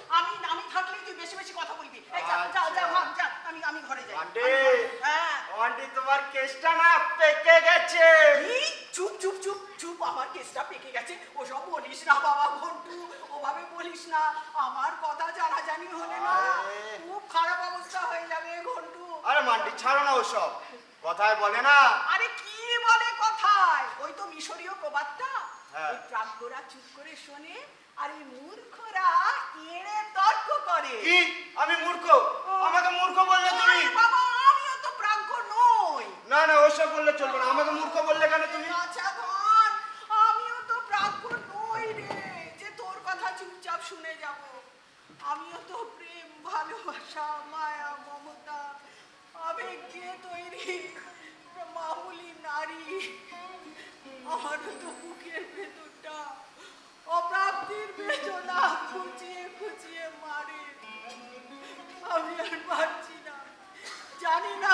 আমি থাকলেই তুই বেশি বেশি কথা বলবি। এই যা যা যা ভাগ যা, আমি ঘরে যাই। আন্টি, হ্যাঁ, আন্টি তোমার কেসটা না পেকে গেছে। এই চুপ চুপ চুপ চুপ, আমার কেসটা পেকে গেছে ওসব বলিস না বাবা ঘন্টু, ওভাবে বলিস না। আমার কথা জানাজানি হলে না খুব খারাপ অবস্থা হয়ে যাবে ঘন্টু। আরে মান্টি ছাড়ো না ওসব, কথায় বলে না। আরে কি বলে কথায়? ওই তো মিশরীয় প্রবাদটা। হ্যাঁ। ওই প্রাজ্ঞরা চুপ করে শোনে আর এই মূর্খরা এড়ে তর্ক করে। কি, আমি মূর্খ? আমাকে মূর্খ বললে তুমি? আরে বাবা, আমিও তো প্রাজ্ঞ নই। না না, ওসব বললে চলবে না। আমাকে মূর্খ বললে কেন তুমি? আচ্ছা ধন, আমিও তো প্রাজ্ঞ নই রে, যে তোর কথা চুপচাপ শুনে যাব। আমিও তো প্রেম, ভালোবাসা, মায়া, মমতা, আবেগ দিয়ে তৈরি মামুলি নারী। আমারও তো বুকের ভেতরটা অপ্রাপ্তির বেদনা খুঁচিয়ে খুঁচিয়ে মারে। আমি আর পারছি না, জানি না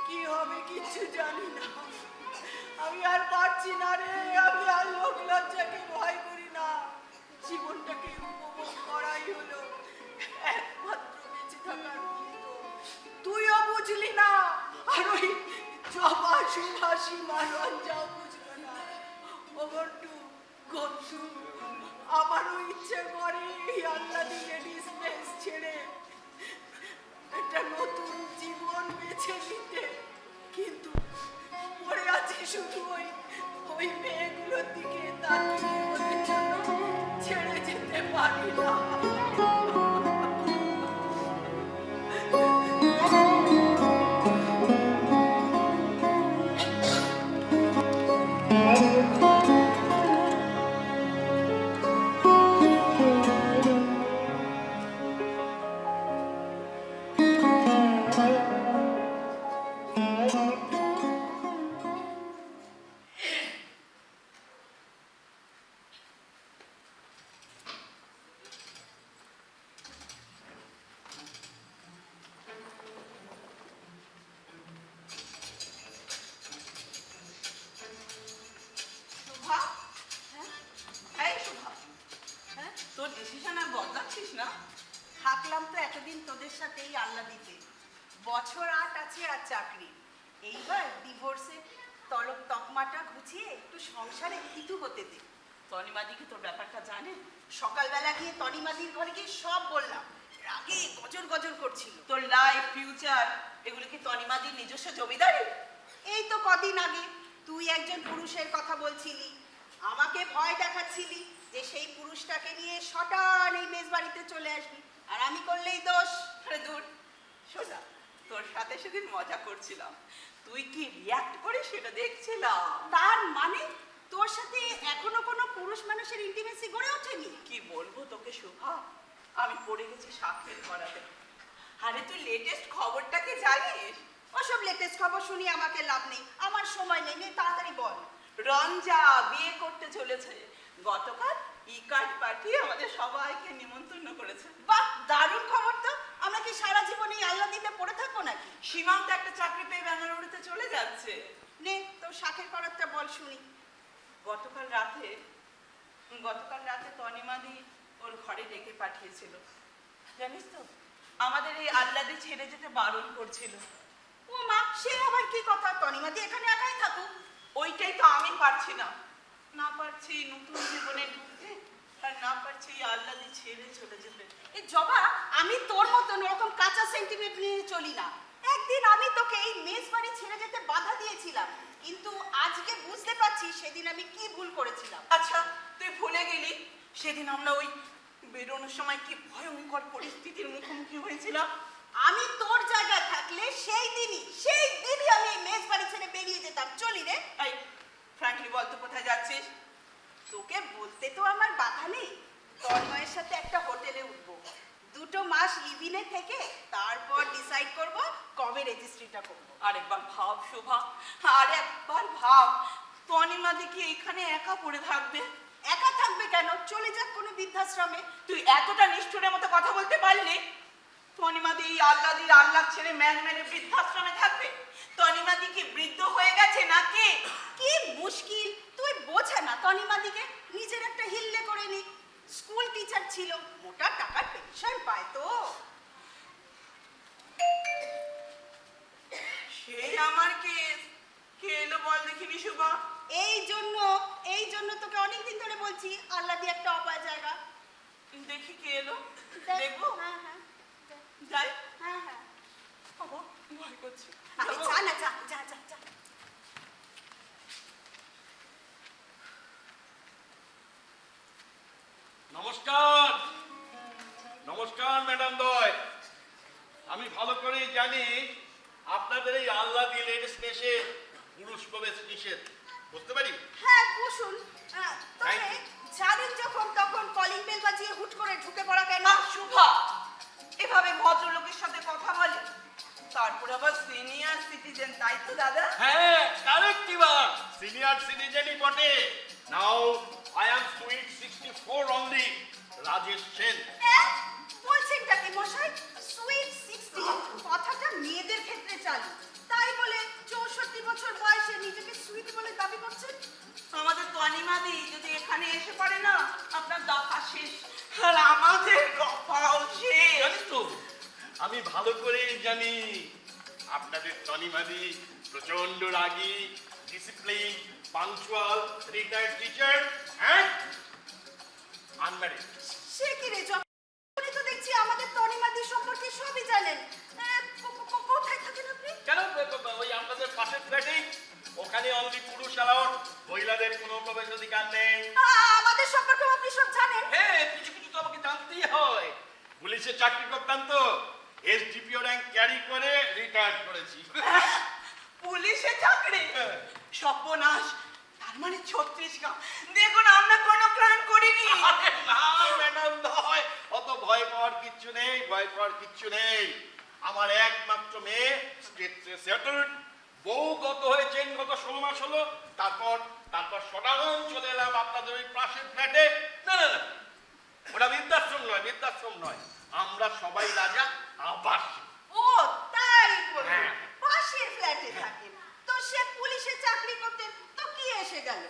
কি হবে কিচ্ছু জানি না। আমি আর পারছি না রে, আমি আর লোক লজ্জাকে ভয় করি না। জীবনটাকে উপভোগ করাই হলো একমাত্র বেঁচে থাকার মন্ত্র। তুইও বুঝলি না, আর ওই জবা সুভাষী মানঞ্জাও বুঝলো না। ও গন্টু, আমারও ইচ্ছে করে এই আল্লাদি লেডিস প্লেস ছেড়ে একটা নতুন জীবন বেছে নিতে, কিন্তু পড়ে আছি শুধু ওই ওই মেয়েগুলোর দিকে তাকিয়ে ওদের জন্য ছেড়ে যেতে পারি না। শুভা, হ্যাঁ এই শুভা, হ্যাঁ তোর ডিসিশন আর বদলাচ্ছিস না? থাকলাম তো এতদিন তোদের সাথেই আল্লাহ দিতে, বছর 8 আছে আর চাকরি, এইবার ডিভোর্সে তলব তকমাটা ঘুচিয়ে একটু সংসারে হিতু হতে দে। তনিমাদি কি তোর ব্যাপারটা জানে? সকালবেলা গিয়ে তনিমাদির ঘরে গিয়ে সব বললাম, রাগে গজর গজর করছিল। তোর লাইফ ফিউচার এগুলো কি তনিমাদির নিজস্ব জমিদারি? এই তো কদিন আগে তুই একজন পুরুষের কথা বলছিলি, আমাকে ভয় দেখাচ্ছিলি যে সেই পুরুষটাকে নিয়ে শটান এই মেজবাড়িতে চলে আসবি, আর আমি করলেই দোষ। আরে দূর, সোজা তোর সাথে সেদিন মজা করছিলাম, তুই কি রিয়াক্ট করিস সেটা দেখছিলাম। তার মানে তোর সাথে এখনো কোনো পুরুষ মানুষের ইন্টিমেসি গড়ে ওঠেনি? কি বলবো তোকে শুভা, আমি পড়ে গেছি সাক্ষের করাতে। আরে তুই লেটেস্ট খবরটা কি জানিস? ওসব লেটেস্ট খবর শুনি আমাকে লাভ নেই, আমার সময় নেই, তাড়াতাড়ি বল। রঞ্জা বিয়ে করতে চলেছে, গতকাল ই কার্ড পাঠিয়ে আমাদের সবাইকে নিমন্ত্রণ করেছে। বাহ, দারুণ খবর তো। আমরা কি সারা জীবন এই আল্লাহ দিতে পড়ে থাকবো নাকি? সীমান্ত একটা চাকরি পেয়ে বেঙ্গালুরুতে চলে যাচ্ছে। নে তোর শাখের করাতটা বল শুনি। গতকাল রাতে তনিমাদি ওর ঘরে ডেকে পাঠিয়েছিল, জানিস তো আমাদের এই আল্লাদি ছেড়ে যেতে বারণ করছিল। ও মা, সে আবার কি কথা? তনিমাদি এখানে একাই থাকুক। ওইটাই তো আমি পারছি না, না পারছি নতুন জীবনে ঢুকতে, আর না পারছি এই আল্লাদি ছেড়ে চলে যেতে। এই জবা, আমি তোর মতন ওরকম কাঁচা সেন্টিমেন্ট নিয়ে চলি না। একদিন আমি তোকে এই মেস বাড়ি ছেড়ে যেতে বাধা দিয়েছিলাম, কিন্তু আজকে বুঝতে পারছি সেদিন আমি কি ভুল করেছিলাম। আচ্ছা তুই ভুলে গেলি সেদিন আমরা ওই বেরোনোর সময় কি ভয়ঙ্কর পরিস্থিতির মুখোমুখি হয়েছিলাম? আমি তোর জায়গায় থাকলে সেই দিনই আমি এই মেস বাড়ি ছেড়ে বেরিয়ে যেতাম। চলি রে। এই ফ্র্যাঙ্কলি বল তো কোথায় যাচ্ছিস? তোকে বলতে তো আমার বাধা নেই, তন্ময়ের সাথে একটা হোটেলে উঠবো, 2 মাস লিভিনে থেকে তারপর ডিসাইড করব কবে রেজিস্ট্রিটা করব। আরেকবার ভাব শোভা, আরেকবার ভাব, তনিমাদি কি এখানে একা পড়ে থাকবে? একা থাকবে কেন? চলে যাক কোনো বৃদ্ধাশ্রমে। তুই এতটা নিষ্ঠুরের মতো কথা বলতে পারলি? তনিমাদি এই আল্লাদির আল্লাহ ছেড়ে ম্যান মেরে বৃদ্ধাশ্রমে থাকবে? তনিমাদি কি বৃদ্ধ হয়ে গেছে নাকি? কি মুশকিল, তুই বোঝা না তনিমাদিকে, নিজের একটা হিল্লে করে নি, স্কুল টিচার ছিল, মোটা টাকার পেনশন পায় তো। সেই আমার কেস, কে এলো বল দেখিনি শুভা? এই জন্য তোকে অনেকদিন ধরে বলছি আল্লাহ দিয়ে একটা অপায় জায়গা। দেখি কে এলো, দেখ। দেখবো? হ্যাঁ হ্যাঁ যাই। হ্যাঁ হ্যাঁ, বাবা, ভয় করছে। আরে যা না, যা যা যা যা। নমস্কার, নমস্কার ম্যাডাম দয়। আমি ভালো করেই জানি আপনাদের এই আল্লাদি লেডিস মেসে পুরুষ প্রবেশ নিষেধ, বুঝতে পারি। হ্যাঁ বসুন। তবে Thank you. জানেন যখন তখন কলিং বেল বাজিয়ে হুট করে ঢুকে পড়া কেন? না শুভা, এভাবে ভদ্রলোকের সাথে কথা বলে, তারপর আবার সিনিয়র সিটিজেন, তাই তো দাদা? হ্যাঁ, কারেক্ট ইভার, সিনিয়র সিটিজেনই বটে। Now I am sweet 64 only, Rajesh Sen. বলছেনটা কি মশাই? সুইট 60 কথাটা মেয়েদের ক্ষেত্রে চালু, তাই বলে 64 বছর বয়সে নিজেকে সুইট বলে দাবি করছেন? আমাদের তনিমাদি যদি এখানে এসে পড়ে না, আপনার দফা শেষ, আর আমাদের দফাও শেষ। জানিস তো, আমি ভালো করেই জানি আপনাদের তনিমাদি প্রচন্ড রাগী, ডিসিপ্লিন, পাংচুয়াল, রিটায়ার্ড টিচার, হ্যাঁ, আনম্যারিড। সে কি রে জব, উনি তো দেখছি আমাদের তনিমাদি সম্পর্কে সবই জানেন। কোথায় থাকেন আপনি? কেন, ওই আপনাদের পাশের পুরুষ অ্যালাউড, মহিলাদের কোনো প্রবেশ অধিকার নেই। আমাদের সম্পর্কে আপনি সব জানেন। হ্যাঁ, কিছু কিছু তো আমাকে জানতেই হয়। পুলিশে চাকরি করতাম তো, এসডিপিও র্যাঙ্ক ক্যারি করে রিটায়ার করেছি। পুলিশে চাকরি, সর্বনাশ। তার মানে 36 দেখুন আমরা কোনো ক্রাইম করিনি। আরে না ম্যাডাম, নয়, অত ভয় পাওয়ার কিচ্ছু নেই, ভয় পাওয়ার কিচ্ছু নেই। আমার একমাত্র মেয়ে স্টেটে সেটেলড, বউ গত হয়েছেন গত 16 মাস হলো। তারপর সদাগর চলে এলাম আপনাদের ওই পাশের ফ্ল্যাটে। না না না, ওটা বৃদ্ধাশ্রম নয়, বৃদ্ধাশ্রম নয়, আমরা সবাই রাজা আবাসিক। ও তাই বলে হ্যাঁ। পাশের ফ্ল্যাটে থাকেন, তো সে পুলিশে চাকরি করতে তো কি এসে গেল।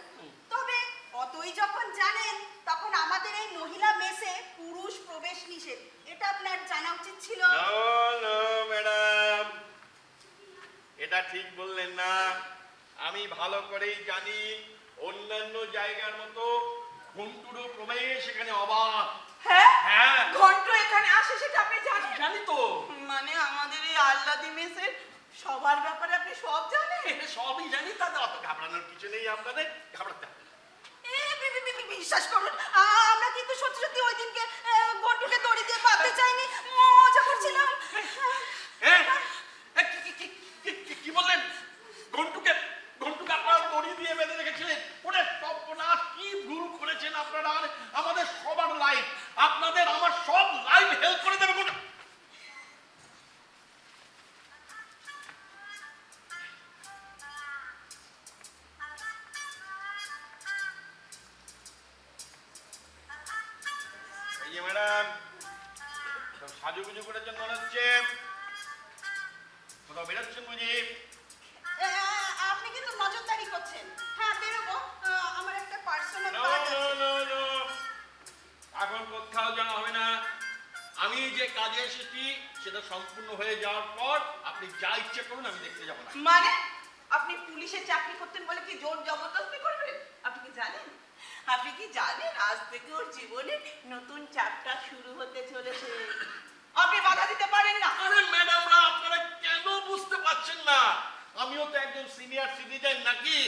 তবে অতই যখন জানেন, তখন আমাদের এই মহিলা মেসে পুরুষ প্রবেশ নিষেধ, এটা আপনার জানা উচিত ছিল। নো নো ম্যাডাম, এটা ঠিক বললেন না। আমি ভালো করেই জানি অন্যান্য জায়গার মতো ঘুমটুরো প্রবেশ এখানে অবাধ। হ্যাঁ, হ্যাঁ ঘন্ট এখানে আসে সেটা আপনি জানেন? জানি তো। মানে আমাদের এই আল্লাদি মেসের সবার ব্যাপারে আপনি সব জানেন? সবই জানি, তাদের অত ঘাবড়ানোর কিছু নেই, আপনাদের ঘাবড়াতে হবে না। বিশ্বাস করুন, আমরা কিন্তু সত্যি সত্যি ওই দিনকে ঘন্টুকে দড়ি দিয়ে বাঁধতে চাইনি, মজা করছিলাম। হ্যাঁ? কি বললেন? ঘন্টুকে আপনারা দড়ি দিয়ে বেঁধে রেখেছিলেন? ওরে সর্বনাশ, কি ভুল করেছেন আপনারা। আমাদের সবার লাইফ, আপনাদের আমার সব লাইফ হেল্প করে দেবে ঘন্টু। এই যে ম্যাডাম, সব সাজুগুজু করেছেন মনে হচ্ছে, কোথাও বেরোচ্ছেন বুঝি? আপনি কিন্তু নজরদারি করছেন। হ্যাঁ, বেরোবো, আমার একটা পার্সোনাল No, কাজ no, আছে। no, no. এখন কোথাও যাওয়া হবে না। আমি যে কাজে এসেছি সেটা সম্পূর্ণ হয়ে যাওয়ার পর আপনি যা ইচ্ছে করুন, আমি দেখতে যাবো না। মানে আপনি পুলিশে চাকরি করতেন বলে কি জোর জবরদস্তি করবেন? আপনি কি জানেন আজ থেকে ওর জীবনে নতুন চ্যাপ্টার শুরু হতে চলেছে। আপনি বাধা দিতে পারেন না। আরে ম্যাডামরা, আপনারা কেন বুঝতে পারছেন না? আমিও তো একজন সিনিয়র সিটিজেন নাকি?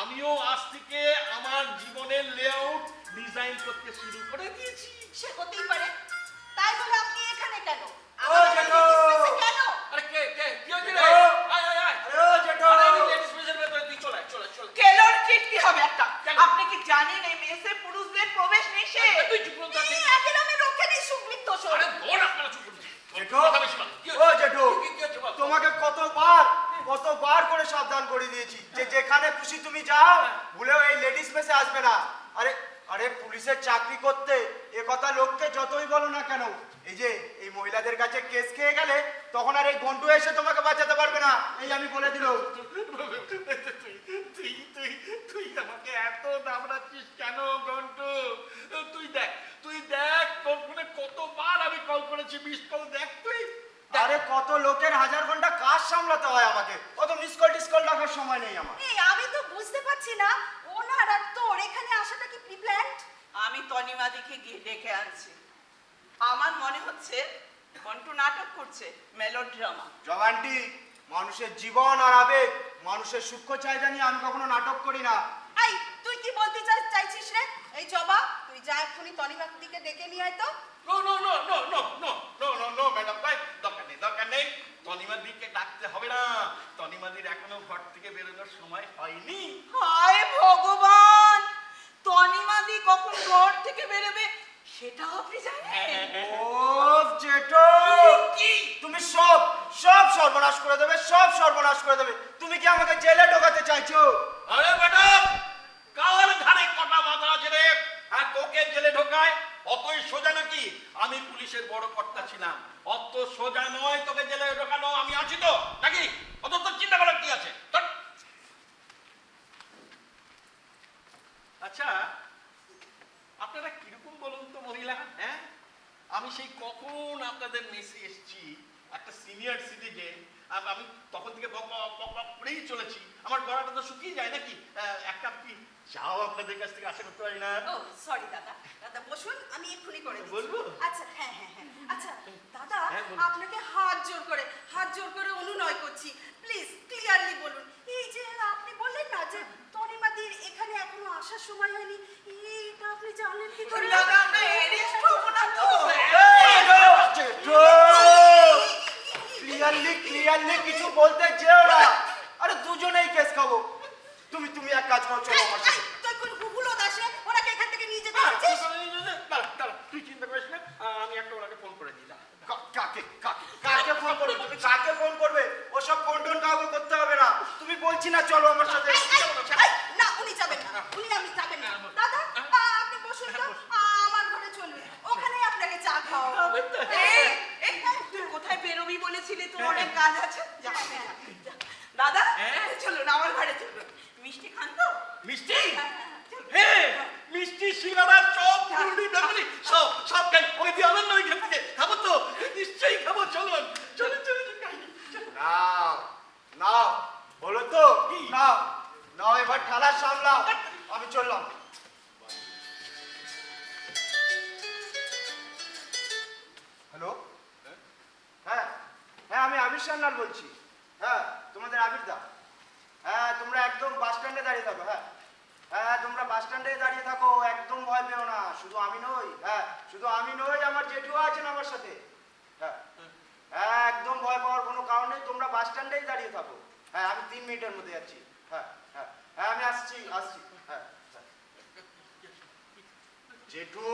আমিও আজ থেকে আমার জীবনের লেআউট ডিজাইন করতে শুরু করে দিয়েছি। সে হতেই পারে, তাই বলে আপনি এখানে কেন? ও জেঠু! কেন? আরে কে কি হয়েছে রে? জেঠু! আয় আয় আয়। ও জেঠু! আরে এই লেডিস স্পেশাল ভেতরে তুই চলে চলে। কেলোর চিটকি হবে একটা। কেন? আপনি কি জানেন এই মেসে পুরুষদের প্রবেশ নিষেধ? তুই চুপ করে থাক। একদম আমি রক্ষে নেই, সুবৃত্ত শোন। আরে দৌড়, আপনারা চুপ করুন। জেঠু! কথা বেশি বল। কি ও হয়েছে? জেঠু! কি হয়েছে বল? তোমাকে কতবার করে সাবধান করে দিয়েছি যে যেখানে খুশি তুমি যাও, ভুলেও এই লেডিস মেসে আসবে না। আরে পুলিশের চাকরি করতে এ কথা লোককে যতই বলো না কেন, এই মহিলাদের কাছে কেস খেয়ে গেলে তখন আর এই গন্টু এসে তোমাকে বাঁচাতে পারবে না, এই আমি বলে দিলাম। তুই আমাকে এত দাবড়াচ্ছিস কেন ঘন্টু? তুই দেখ তোর ফোনে কতবার আমি কল করেছি, মিস কল দেখ তুই। আরে কত লোকের হাজার ঘন্টা কাজ সামলাতে হয় আমাকে, অত মিস কল টিসকল রাখার সময় নেই আমার। আমি তো বুঝতে পারছি না, ওনার আর তোর এখানে আসাটা কি প্রিপ্ল্যান্ড? আমি তনিমাদিকে গিয়ে ডেকে আনছি। আমার মনে হচ্ছে ঘন্টু নাটক করছে, মেলোড্রামা। জবানটি, মানুষের জীবন আর আবেগ, মানুষের সূক্ষ্ম চাহিদা নিয়ে আমি কখনো নাটক করি না। এই তুই কি বলতে চাইছিস রে? এই জবা, তুই যা এক্ষুনি তনিমাদিকে ডেকে নিয়ে আয় তো। নো ম্যাডাম ভাই, দরকার নেই। তনিমাদিকে ডাকতে হবে না। তনিমাদির এখনো ঘর থেকে বেরোনোর সময় হয়নি। হায় ভগবান, তনিমাদি কখন ঘর থেকে বেরোবে সেটাও আপনি জানেন? ও জেঠু, তুমি সব সর্বনাশ করে দেবে, সব সর্বনাশ করে দেবে। তুমি কি আমাকে জেলে ঢোকাতে চাইছো? আরে ম্যাডাম, কার ধারে কটা মাথা আছে রে? আর তোকে জেলে ঢোকায় অতই সোজা নাকি? আমি পুলিশের বড় কর্তা ছিলাম, অত সোজা নয় তোকে জেলে ঢোকানো। আমি আছি তো নাকি? অত তো চিন্তা করার কি আছে? আচ্ছা, আপনারা কিরকম বলুন তো মহিলা? হ্যাঁ, আমি সেই কখন আপনাদের মেসে এসেছি, একটা সিনিয়র সিটিজেন, আমি তখন থেকে বক বক বক বক করেই চলেছি। আমার গলাটা তো শুকিয়ে যায় নাকি? এক কাপ কি চাও আপনাদের কাছ থেকে আশা করতে পারি না? ও সরি দাদা, দাদা বসুন, আমি এক্ষুনি করে দিচ্ছি। বলবো? আচ্ছা হ্যাঁ হ্যাঁ হ্যাঁ, আচ্ছা দাদা হ্যাঁ, বলুন। আপনাকে হাত জোর করে অনুনয় করছি, প্লিজ ক্লিয়ারলি বলুন, এই যে আপনি বললেন না যে তনিমাদির এখানে এখনো আসার সময় হয়নি, এইটা আপনি জানলেন কি করে? দাদা আমরা এরেস্ট হবো না তো? ক্লিয়ারলি কিছু বলতে যেও না। আরে দুজনেই কেস খাবো। তুমি এক কাজ করো, চলো আমার সাথে। তুই কোন হুবুলো দাসে ওনাকে এখান থেকে নিয়ে যেতে চাচ্ছিস? দাঁড়া, তুই চিন্তা করিস না, আমি একটা ওনাকে ফোন করে দিই। কাকে ফোন করবে? তুমি কাকে ফোন করবে? ওসব ফোন টোন কাউকে করতে হবে না। তুমি বলছি না চলো আমার সাথে। না উনি যাবেন না, উনি আমি যাবেন না। দাদা আপনি বসুন তো, আমার ঘরে চলুন, ওখানে আপনাকে চা খাওয়াবো। এই তুই কোথায় বেরোবি বলেছিলি? তোর অনেক কাজ আছে, যা যা। দাদা চলুন আমার ঘরে চলুন, মিষ্টি খান তো? মিষ্টি? হ্যাঁ, মিষ্টি, সিঙ্গাড়া, চপ, মুড়ি, বেগুনি সব খাই। ওকে দিয়ে আনন্দ ওইখান থেকে খাবো তো, নিশ্চয়ই খাবো। চলুন চলুন চলুন খাই। নাও বলো তো, নাও এবার ঠালা সামলাও। আমি চললাম। হ্যালো, হ্যাঁ হ্যাঁ আমি আবির সান্যাল বলছি। হ্যাঁ তোমাদের আবির দা। হ্যাঁ তোমরা একদম বাস স্ট্যান্ডে দাঁড়িয়ে থাকো। হ্যাঁ তোমরা বাস স্ট্যান্ডে দাঁড়িয়ে থাকো, একদম ভয় পেও না। শুধু আমি নই, আমার জেঠু আছেন আমার সাথে। হ্যাঁ হ্যাঁ একদম ভয় পাওয়ার কোনো কারণ নেই, তোমরা বাস স্ট্যান্ডেই দাঁড়িয়ে থাকো। হ্যাঁ আমি 3 মিনিটের মধ্যে যাচ্ছি। হ্যাঁ হ্যাঁ হ্যাঁ আমি আসছি। হ্যাঁ জেঠু,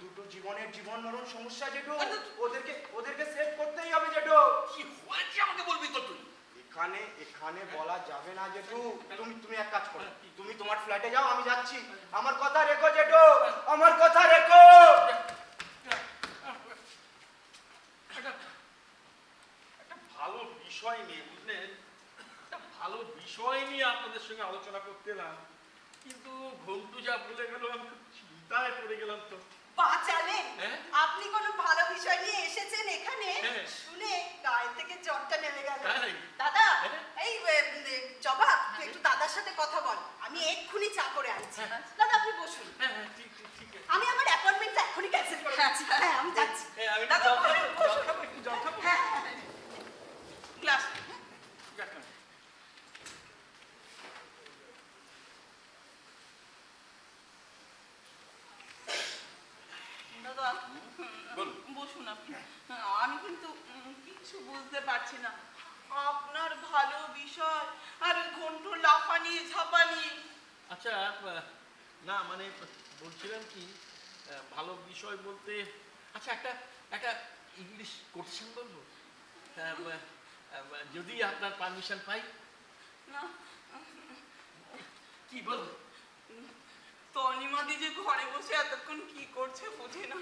দুটো জীবন মরণ সমস্যা জেঠু। ওদেরকে সেভ করতেই হবে জেঠু। কি হয়েছে আমাকে বলবি তো তুই? এখানে বলা যাবে না জেঠু। তুমি এক কাজ করো, তুমি তোমার ফ্ল্যাটে যাও, আমি যাচ্ছি। আমার কথা রেখো জেঠু, আমার কথা রেখো। একটা ভালো বিষয় নিয়ে, বুঝলেন, একটা ভালো বিষয় নিয়ে আপনাদের সঙ্গে আলোচনা করতে এলাম, কিন্তু ঘন্টু যা বলে গেল আমি খুব চিন্তায় পড়ে গেলাম তো। বাঁচালেন? হ্যাঁ? আপনি কোনো ভালো বিষয় নিয়ে এসেছেন এখানে, হ্যাঁ। শুনে গায়ে থেকে জ্বরটা নেমে গেল। তাই? দাদা হ্যাঁ? এই জবা তুই একটু দাদার সাথে কথা বল, আমি এক্ষুনি চা করে আনছি। দাদা আপনি বসুন, হ্যাঁ ঠিক আছে। আমি আমার অ্যাপয়েন্টমেন্টটা এখনই ক্যান্সেল করে দিচ্ছি। হ্যাঁ আমি যাচ্ছি। আমি একটু দাদা, জল খাবো, বসুন। একটু জল খাবো। হ্যাঁ গ্লাস। দাদা বসুন আপনি, আমি কিন্তু কিছু বুঝতে পারছি না। আপনার ভালো বিষয় আর ঘন্টু লাফানি ঝাপানি। আচ্ছা, না মানে বলছিলাম কি, ভালো বিষয় বলতে, আচ্ছা একটা ইংলিশ কোটেশন বলবো, যদি আপনার পারমিশন পাই। না কি বলবো? তনিমাদি যে ঘরে বসে এতক্ষণ কি করছে বুঝি না।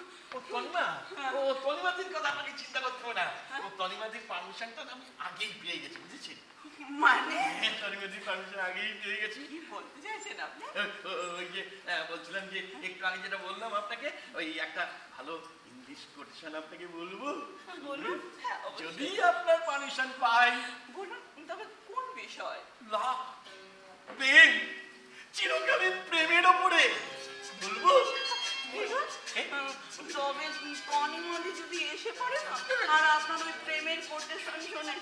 ও তনিমাদির কথা আপনাকে চিন্তা করতে হবে না। ও তনিমাদির পারমিশনটা আমি আগেই পেয়ে গেছি, বুঝেছেন? মানে তনিমাদির পারমিশন আগেই পেয়ে গেছি। কি বলতে চাইছেন আপনি? ওই যে বলছিলাম যে একটু আগে যেটা বললাম আপনাকে, ওই একটা ভালো ইংলিশ কোটেশন আপনাকে বলবো। বলুন। হ্যাঁ, অবশ্যই। যদি আপনার পারমিশন পাই। বলুন, তবে কোন বিষয়? লাভ, প্রেম, চিরকালীন প্রেমের ওপরে বলবো। বলুন। তবে তনিমাদি যদি এসে পড়ে না আর আপনার ওই প্রেমের কোটেশন শোনে,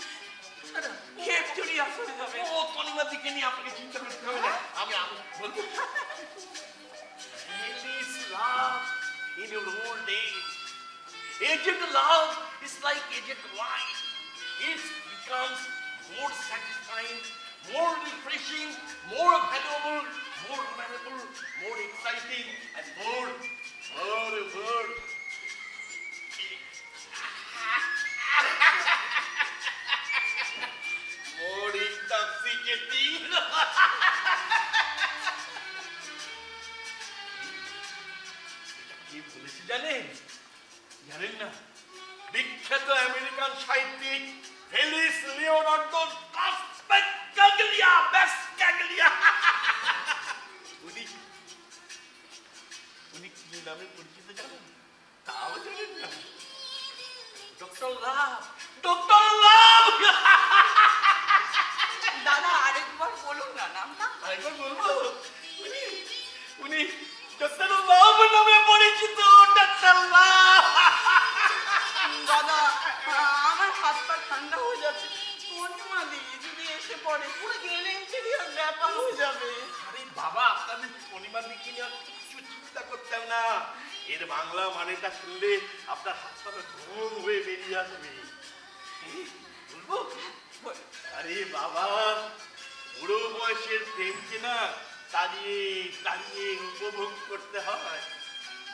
খেপ চুরি আসলে যাবে। ও তনিমাদিকে নিয়ে আপনাকে চিন্তা করতে হবে না, আমি বলবো। Endless love in your old days. Aged love is like aged wine. It becomes more satisfying, more refreshing, more valuable, more memorable, more exciting, and more. More intoxicating. কি বলেছি জানেন না? বিখ্যাত আমেরিকান সাহিত্যিক ফেলিস লিওনার্দো কাস্পাগ্লিয়া উনি কি নামে পরিচিত জানেন? তাও জানেন না? ডক্টর লাভ ডক্টর লাভ। দাদা আরেকবার বলুন না নামটা। আরেকবার বলবো? উনি উনি ডক্টর লাভ নামে পরিচিত, ডক্টর লাভ। দাদা আমার হাত পা ঠান্ডা হয়ে যাচ্ছে, পূর্ণিমাদি যদি এসে পড়ে পুরো গেলেঞ্চেরিয়ার ব্যাপার হয়ে যাবে। আরে বাবা, আপনাদের পূর্ণিমার দিকে নিয়ে আর কিছু চিন্তা করতাম না। এর বাংলা মানেটা শুনলে আপনার হাত পা ঘুম হয়ে বেরিয়ে আসবে। বলবো? আরে বাবা, বুড়ো বয়সের প্রেমকে না তাড়িয়ে তাড়িয়ে উপভোগ করতে হয়।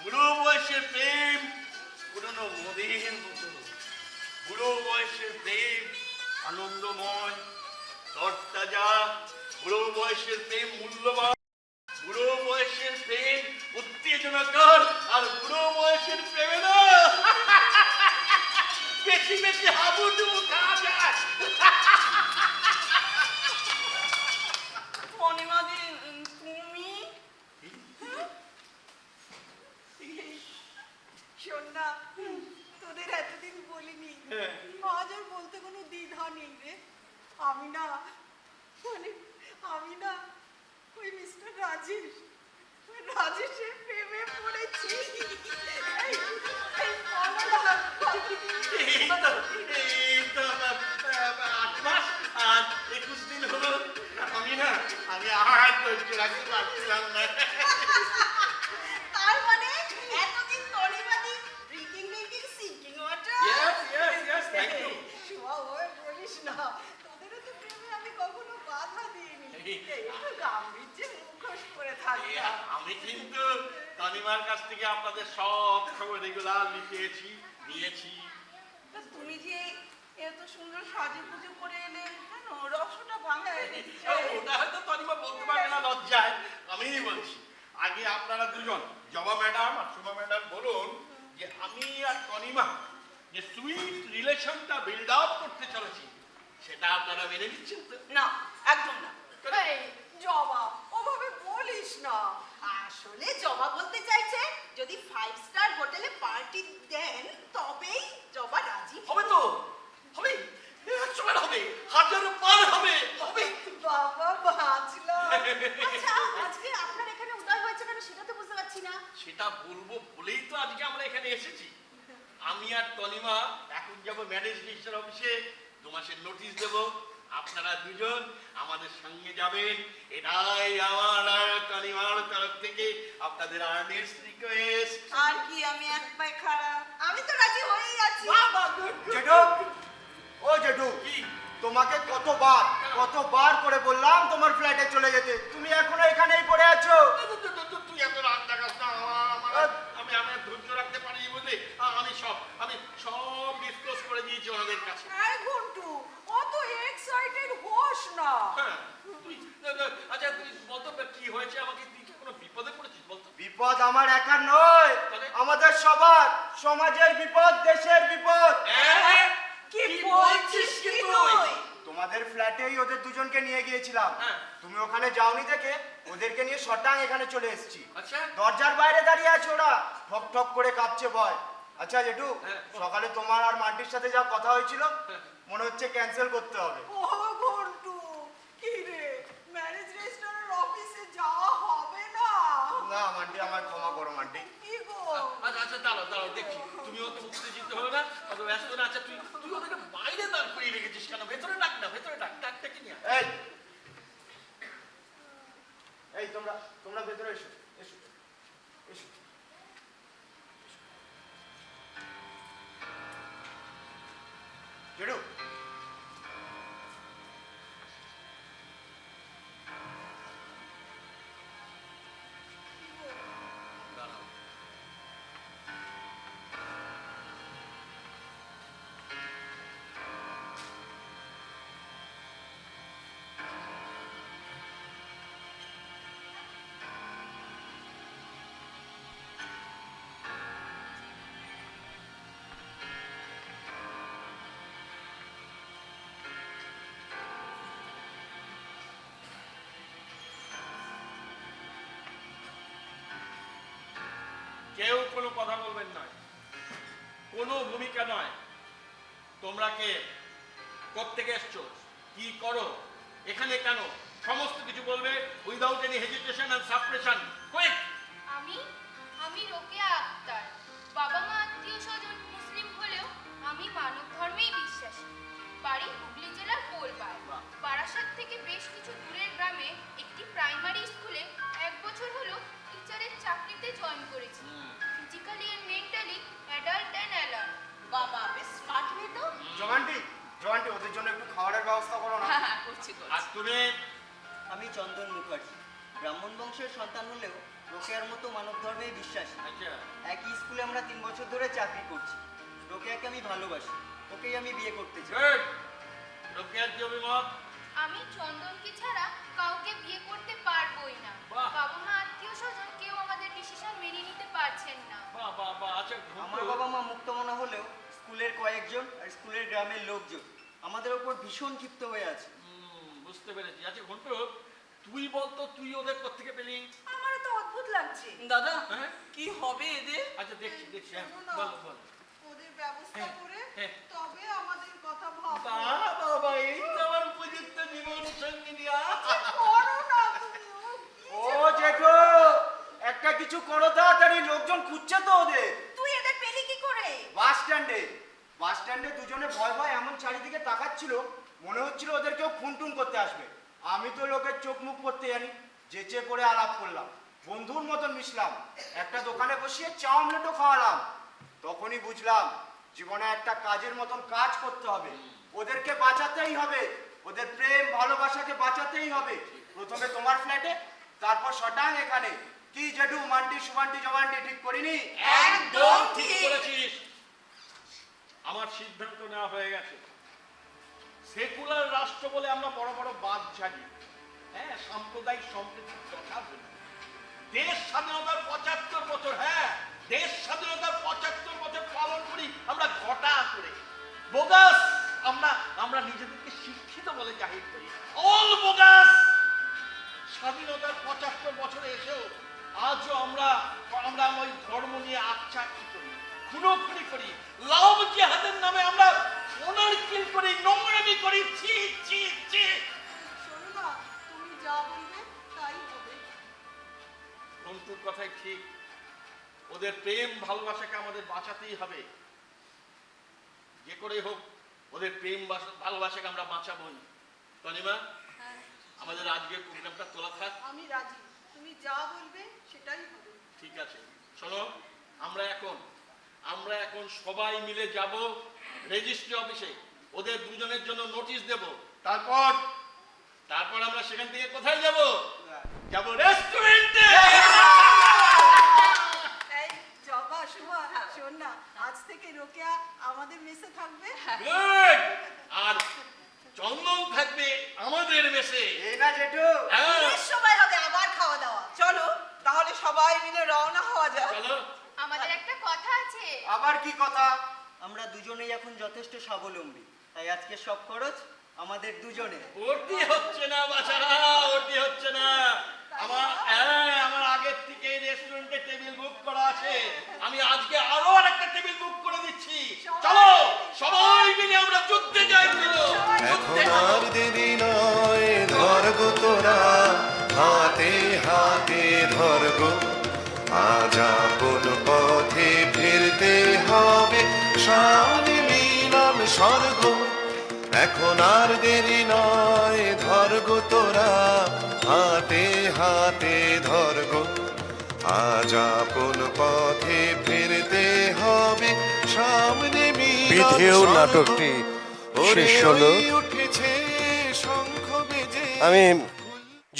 বুড়ো বয়সের প্রেম পুরনো মদের মতো। বুড়ো বয়সের প্রেম আনন্দময়, তরতাজা। বুড়ো বয়সের প্রেম মূল্যবান। বুড়ো বয়সের প্রেম উত্তেজনাকর। আর বুড়ো বয়সের প্রেমে না বেশি বেশি হাবুডুবু খাওয়া যায়। পূর্ণিমাদি তুমি শোন না, তোদের এতদিন বলিনি, আজ আর বলতে কোনো দ্বিধা নেই রে। আমি না ওই মিস্টার রাজেশের প্রেমে পড়েছি। এই বলো না, এই তো 8 মাস আর 21 দিন হলো। আমি আর ধৈর্য রাখতে পারছিলাম না। তার মানে এতদিন তলিবাদি drinking sinking water. Yes, thank you. শুয়া হয়ে বলিস না, তোদেরও তো প্রেমে আমি কখনো বাধা দিইনি। একটু গাম্ভীর্যের মুখোশ করে থাকি। আমি কিন্তু তনিমার কাছ থেকে আপনাদের সব খবর রেগুলার নিয়েছি। তা তুমি যে এত সুন্দর সাজে পুজো করে এলে কেন, রসটা ভাঙায় ওটা হয়তো তনিমা বলতে পারবে না লজ্জায়, আমিই বলছি। আগে আপনারা দুজন, জবা ম্যাডাম আর সুমা ম্যাডাম, বলুন যে আমি আর তনিমা যে সুইট রিলেশনটা বিল্ড আপ করতে চলেছি, সেটা আপনারা মেনে নিচ্ছেন তো? না, একদম না। এই জবা, ওভাবে বলিস না। আসলে জবা বলতে চাইছে যদি 5 স্টার হোটেলে পার্টি দেন তবেই জবা রাজি হবে তো, হবে, 100 হবে, 1000 পার হবে। বাবা বাঁচলাম। আচ্ছা, আজকে আপনার এখানে উদয় হয়েছে কেন সেটা তো বুঝতে পারছি না। সেটা বলবো বলেই তো আজকে আমরা এখানে এসেছি। আমি আর তনিমা এখন যাবো ম্যারেজ রেজিস্টার অফিসে, 2 মাসের নোটিশ দেব। আপনারা দুজন আমাদের সঙ্গে যাবেন। এটাই আমার আর তনিমার তরফ থেকে আপনাদের আর্নেস্ট রিকোয়েস্ট। আর কি আমি এক পায়ে খাড়া? আমি তো রাজি হয়েই আছি। জেঠু, ও জেঠু, কি? তোমাকে কতবার করে বললাম তোমার ফ্ল্যাটে চলে যেতে, তুমি এখনো এখানেই পড়ে আছো। তুই এত রাগ দেখাস না। আমি আর ধৈর্য রাখতে পারিনি বুঝলি। আমি সব ডিসক্লোজ করে দিয়েছি ওনাদের কাছে। এই ঘন্টু, অত এক্সাইটেড হোস না। হ্যাঁ, আচ্ছা তুই বলতো কি হয়েছে, আমাকে তুই কি কোনো বিপদে পড়েছিস বলতো? বিপদ আমার একার নয়, তাহলে? আমাদের সবার, সমাজের বিপদ, দেশের বিপদ। কি বলছিস কি তুই? তোমাদের ফ্ল্যাটেই ওদের দুজনকে নিয়ে গিয়েছিলাম। হ্যাঁ। তুমি ওখানে যাওনি দেখে ওদেরকে নিয়ে শটাং এখানে চলে এসেছি। আচ্ছা। দরজার বাইরে দাঁড়িয়ে আছে ওরা, ঠক ঠক করে কাঁপছে ভয়। আচ্ছা জেঠু, হ্যাঁ। সকালে তোমার আর মান্টির সাথে যা কথা হয়েছিল মনে হচ্ছে ক্যান্সেল করতে হবে। ও ঘন্টু, কি রে, ম্যারেজ রেজিস্ট্রারের অফিসে যাওয়া হবে না? না মান্টি, আমার ক্ষমা করো মান্টি। কি গো? আচ্ছা দাঁড়াও দেখছি। তুমি অত উত্তেজিত হলো না, অত ব্যস্ত না। আচ্ছা তুই ওদেরকে বাইরে দাঁড় করিয়ে রেখেছিস কেন? ভেতরে ডাক না, ভেতরে ডাকটা কি নিয়ে? এই তোমরা ভেতরে এসো, এসো এসো। জেঠু, কেউ কোনো কথা বলবেন নয়, কোনো ভূমিকা নয়। তোমরা কে, কোত্থেকে এসছো, কি করো, এখানে কেন, সমস্ত কিছু বলবে without any hesitation and suppression. Quick. আমি রোকেয়া আক্তার। বাবা মা আত্মীয় স্বজন মুসলিম হলেও আমি মানব ধর্মেই বিশ্বাসী। বাড়ি হুগলি জেলার কোলবায়। বারাসাত থেকে বেশ কিছু দূরের গ্রামে একটি প্রাইমারি স্কুলে 1 বছর হলো টিচারের চাকরিতে জয়েন করেছি। Physically and mentally adult and alert. বাবা বেশ স্মার্ট মেয়ে তো। জগান্টি জগান্টি ওদের জন্য একটু খাবারের ব্যবস্থা করো না। হ্যাঁ করছি আর তুমি? আমি চন্দন মুখার্জি, ব্রাহ্মণ বংশের সন্তান হলেও রোকেয়ার মতো মানব ধর্মেই বিশ্বাসী। আচ্ছা, একই স্কুলে আমরা 3 বছর ধরে চাকরি করছি। রোকেয়াকে আমি ভালোবাসি, ওকেই আমি বিয়ে করতে চাই। গুড। রোকেয়ার কি অভিমত? আমি চন্দনকে ছাড়া কাউকে বিয়ে করতে পারবোই না। বাহ। বাবা মা আত্মীয় স্বজন কেউ আমাদের ডিসিশন মেনে নিতে পারছেন না। বাহ বাহ বাহ। আচ্ছা আমার বাবা মা মুক্তমনা হলেও স্কুলের কয়েকজন আর স্কুলের গ্রামের লোকজন আমাদের ওপর ভীষণ ক্ষিপ্ত হয়ে আছে। বুঝতে পেরেছি। আচ্ছা ঘন্টু, তুই বলতো তুই ওদের কোত্থেকে পেলি? আমারও তো অদ্ভুত লাগছে। দাদা হ্যাঁ? কি হবে এদের? আচ্ছা দেখছি দেখছি, হ্যাঁ, শোনো না, বলো বলো। ওদের ব্যবস্থা হ্যাঁ, করে হ্যাঁ। তবে আমাদের কথা ভাবো। বাহ বাবা, এই তো আমার উপযুক্ত জীবন সঙ্গিনী। করো না তুমি, ও জেঠু, একটা কিছু করো তাড়াতাড়ি, লোকজন খুঁজছে তো ওদের। তুই এদের পেলি কি করে? বাস স্ট্যান্ডে দুজনে ভয় ভয় এমন চারিদিকে তাকাচ্ছিল, মনে হচ্ছিল ওদের কেউ খুন টুন করতে আসবে। আমি তো লোকের চোখ মুখ করতে জানি, যেচে করে আলাপ করলাম, বন্ধুর মতন মিশলাম, একটা দোকানে বসিয়ে চা অমলেটও খাওয়ালাম। তখনই বুঝলাম জীবনে একটা কাজের মতন কাজ করতে হবে, ওদেরকে বাঁচাতেই হবে, ওদের প্রেম ভালোবাসাকে বাঁচাতেই হবে। প্রথমে তোমার ফ্ল্যাটে, তারপর শটাং এখানে। কি জেঠু, মান্টি সুবান্টি জবান্টি ঠিক করিনি? একদম ঠিক করেছিস। আমার সিদ্ধান্ত নেওয়া হয়ে গেছে। সেকুলার রাষ্ট্র বলে আমরা বড় বড় বাদ ঝাড়ি, হ্যাঁ, সাম্প্রদায়িক সম্প্রীতির কথা বলি। দেশ স্বাধীনতার 75 বছর, হ্যাঁ, দেশ স্বাধীনতার 75 বছর পালন করি আমরা ঘটা করে। বোগাস আমরা নিজেদেরকে শিক্ষিত বলে জাহির করি। All bogus. স্বাধীনতার 75 বছরে এসেও আজও আমরা ওই ধর্ম নিয়ে আচ্ছাকি করি, খুনোখুনি করি, লাভ জিহাদের নামে আমরা অনার কিল করি, নোংরামি করি। ছি ছি ছি। শোনো না, তুমি যা বলবে তাই হবে। বন্ধুর কথাই ঠিক। ওদের প্রেম ভালোবাসাকে আমাদের বাঁচাতেই হবে, যে করেই হোক ওদের প্রেম ভালোবাসাকে আমরা বাঁচাবই। তনিমা, আমাদের আজকের প্রোগ্রামটা তোলা থাক। আমি রাজি, তুমি যা বলবে সেটাই হবে। ঠিক আছে, শোনো, আমরা এখন সবাই মিলে যাব রেজিস্ট্রি অফিসে, ওদের দুজনের জন্য নোটিশ দেব। তারপর আমরা সেখান থেকে কোথায় যাব? রেস্টুরেন্টে। এই জবা শুভা, শোন না, আজ থেকে রোকেয়া আমাদের মেসে থাকবে। গুড। আর চন্দন থাকবে আমাদের মেসে। এই না জেঠু? হ্যাঁ, বেশ সময় হবে আবার খাওয়া দাওয়া। চলো তাহলে সবাই মিলে রওনা হওয়া যাক। চলো। আমাদের একটা কথা আছে। আবার কি কথা? আমরা দুজনেই এখন যথেষ্ট স্বাবলম্বী, তাই আজকে সব খরচ আমাদের দুজনের। ওটি হচ্ছে না বাছারা, ওটি হচ্ছে না। আমার আগের থেকে রেস্টুরেন্টে টেবিল বুক করা আছে, আমি আজকে আরো একটা টেবিল বুক করে দিচ্ছি। চলো সবাই মিলে আমরা যুদ্ধে যাই। এখন আর দেরি নয়, ধরগো তোরা হাতে হাতে ধরগো, আজ আপন পথে ফিরতে হবে, সামনে মিলন স্বর্গ। এখন আর দেরি নয়, ধরগো তোরা হাতে হাতে ধরগো, আজ আপন পথে ফিরতে হবে, সামনে মিলন বিধেয় স্বর্গ। নাটকটি শেষ হলো। উঠেছে শঙ্খ বেজে। আমি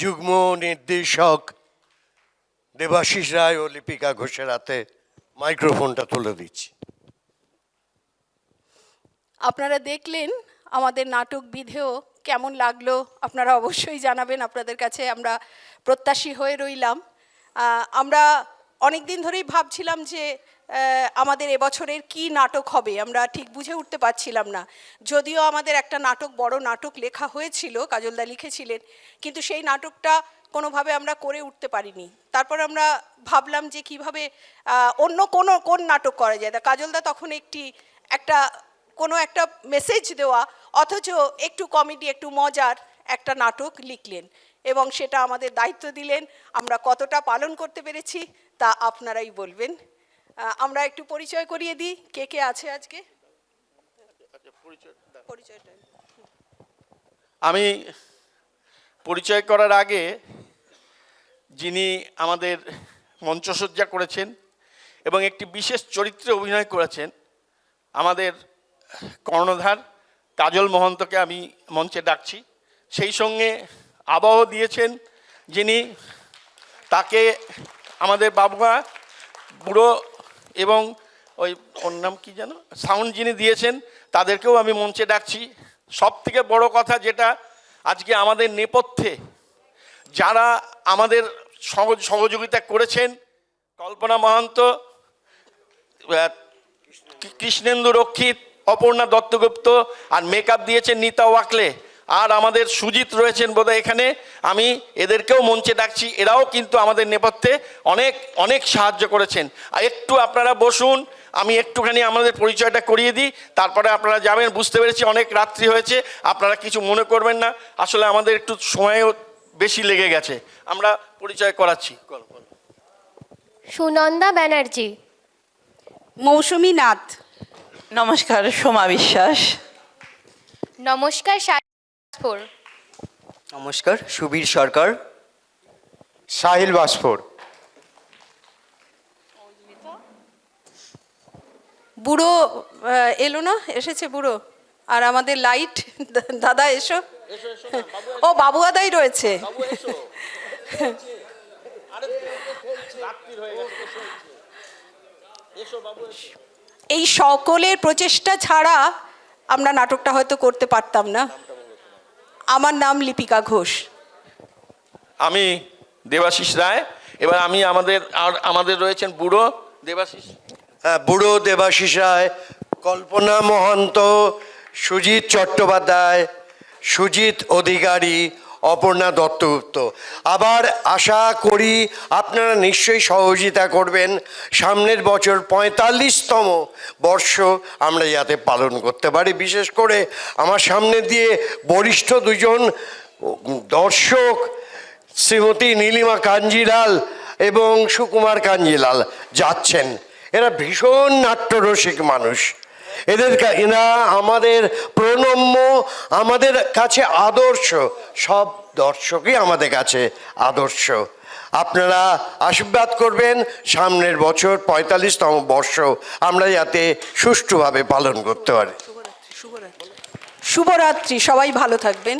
যুগ্ম নির্দেশক দেবাশিস রায় ও লিপিকা ঘোষের হাতে মাইক্রোফোনটা তুলে দিচ্ছি। আপনারা দেখলেন আমাদের নাটক বিধেয়, কেমন লাগলো আপনারা অবশ্যই জানাবেন। আপনাদের কাছে আমরা প্রত্যাশী হয়ে রইলাম। আমরা অনেক দিন ধরেই ভাবছিলাম যে আমাদের এবছরের কি নাটক হবে, আমরা ঠিক বুঝে উঠতে পারছিলাম না। যদিও আমাদের একটা বড় নাটক লেখা হয়েছিল, কাজলদা লিখেছিলেন, কিন্তু সেই নাটকটা কোনোভাবে আমরা করে উঠতে পারিনি। তারপর আমরা ভাবলাম যে কিভাবে অন্য কোন নাটক করা যায়। কাজলদা তখন একটা কোনো একটা মেসেজ দেওয়া, অথচ একটু কমেডি, একটু মজার একটা নাটক লিখলেন এবং সেটা আমাদের দায়িত্ব দিলেন। আমরা কতটা পালন করতে পেরেছি তা আপনারাই বলবেন। আমরা একটু পরিচয় করিয়ে দিই কে কে আছে আজকে। পরিচয়টা আমি পরিচয় করার আগে যিনি আমাদের মঞ্চসজ্জা করেছেন এবং একটি বিশেষ চরিত্রে অভিনয় করেছেন আমাদের কর্ণধার কাজল মহন্তকে আমি মঞ্চে ডাকছি। সেই সঙ্গে আবহ দিয়েছেন যিনি, তাকে আমাদের বাবুয়া বুড়ো এবং ওর নাম কি যেন সাউন্ড যিনি দিয়েছেন তাদেরকেও আমি মঞ্চে ডাকছি। সব থেকে বড় কথা যেটা, আজকে আমাদের নেপথ্যে যারা আমাদের সহযোগিতা করেছেন, কল্পনা মহান্ত, কৃষ্ণেন্দু রক্ষিত, অপর্ণা দত্তগুপ্ত, আর মেকআপ দিয়েছেন নিতা ওয়াকলে, আর আমাদের সুজিত রয়েছেন বোধহয় এখানে, আমি এদেরকেও মঞ্চে ডাকছি। এরাও কিন্তু আমাদের নেপথ্যে অনেক অনেক সাহায্য করেছেন। আর একটু আপনারা বসুন, আমি একটুখানি আমাদের পরিচয়টা করিয়ে দিই, তারপরে আপনারা যাবেন। বুঝতে পেরেছি অনেক রাত্রি হয়েছে, আপনারা কিছু মনে করবেন না, আসলে আমাদের একটু সময়ও বেশি লেগে গেছে। আমরা পরিচয় করাচ্ছি। সুনন্দা ব্যানার্জি। মৌসুমী নাথ। নমস্কার, সোমা বিশ্বাস। নমস্কার, শাহপুর। নমস্কার, সুবীর সরকার। সাহিল বাসফোর। বুড়ো এলো না, এসেছে বুড়ো। আর আমাদের লাইট দাদা এসো। ও বাবুয়াদাই রয়েছে। এই সকলের প্রচেষ্টা ছাড়া আমরা নাটকটা হয়তো করতে পারতাম না। আমার নাম লিপিকা ঘোষ। আমি দেবাশিস রায়। এবার আমি আমাদের রয়েছেন বুড়ো দেবাশিস। হ্যাঁ, বুড়ো দেবাশিস রায়, কল্পনা মহন্ত, সুজিত চট্টোপাধ্যায়, সুজিত অধিকারী, অপর্ণা দত্তগুপ্ত। আবার আশা করি আপনারা নিশ্চয়ই সহযোগিতা করবেন। সামনের বছর ৪৫তম বর্ষ আমরা যাতে পালন করতে পারি। বিশেষ করে আমার সামনে দিয়ে বরিষ্ঠ দুজন দর্শক, শ্রীমতী নীলিমা কাঞ্জিলাল এবং সুকুমার কাঞ্জিলাল যাচ্ছেন। এরা ভীষণ নাট্যরসিক মানুষ। এরা আমাদের প্রণম্য, আমাদের কাছে আদর্শ। সব দর্শকই আমাদের কাছে আদর্শ। আপনারা আশীর্বাদ করবেন সামনের বছর ৪৫তম বর্ষ আমরা যাতে সুষ্ঠুভাবে পালন করতে পারি। শুভরাত্রি, সবাই ভালো থাকবেন।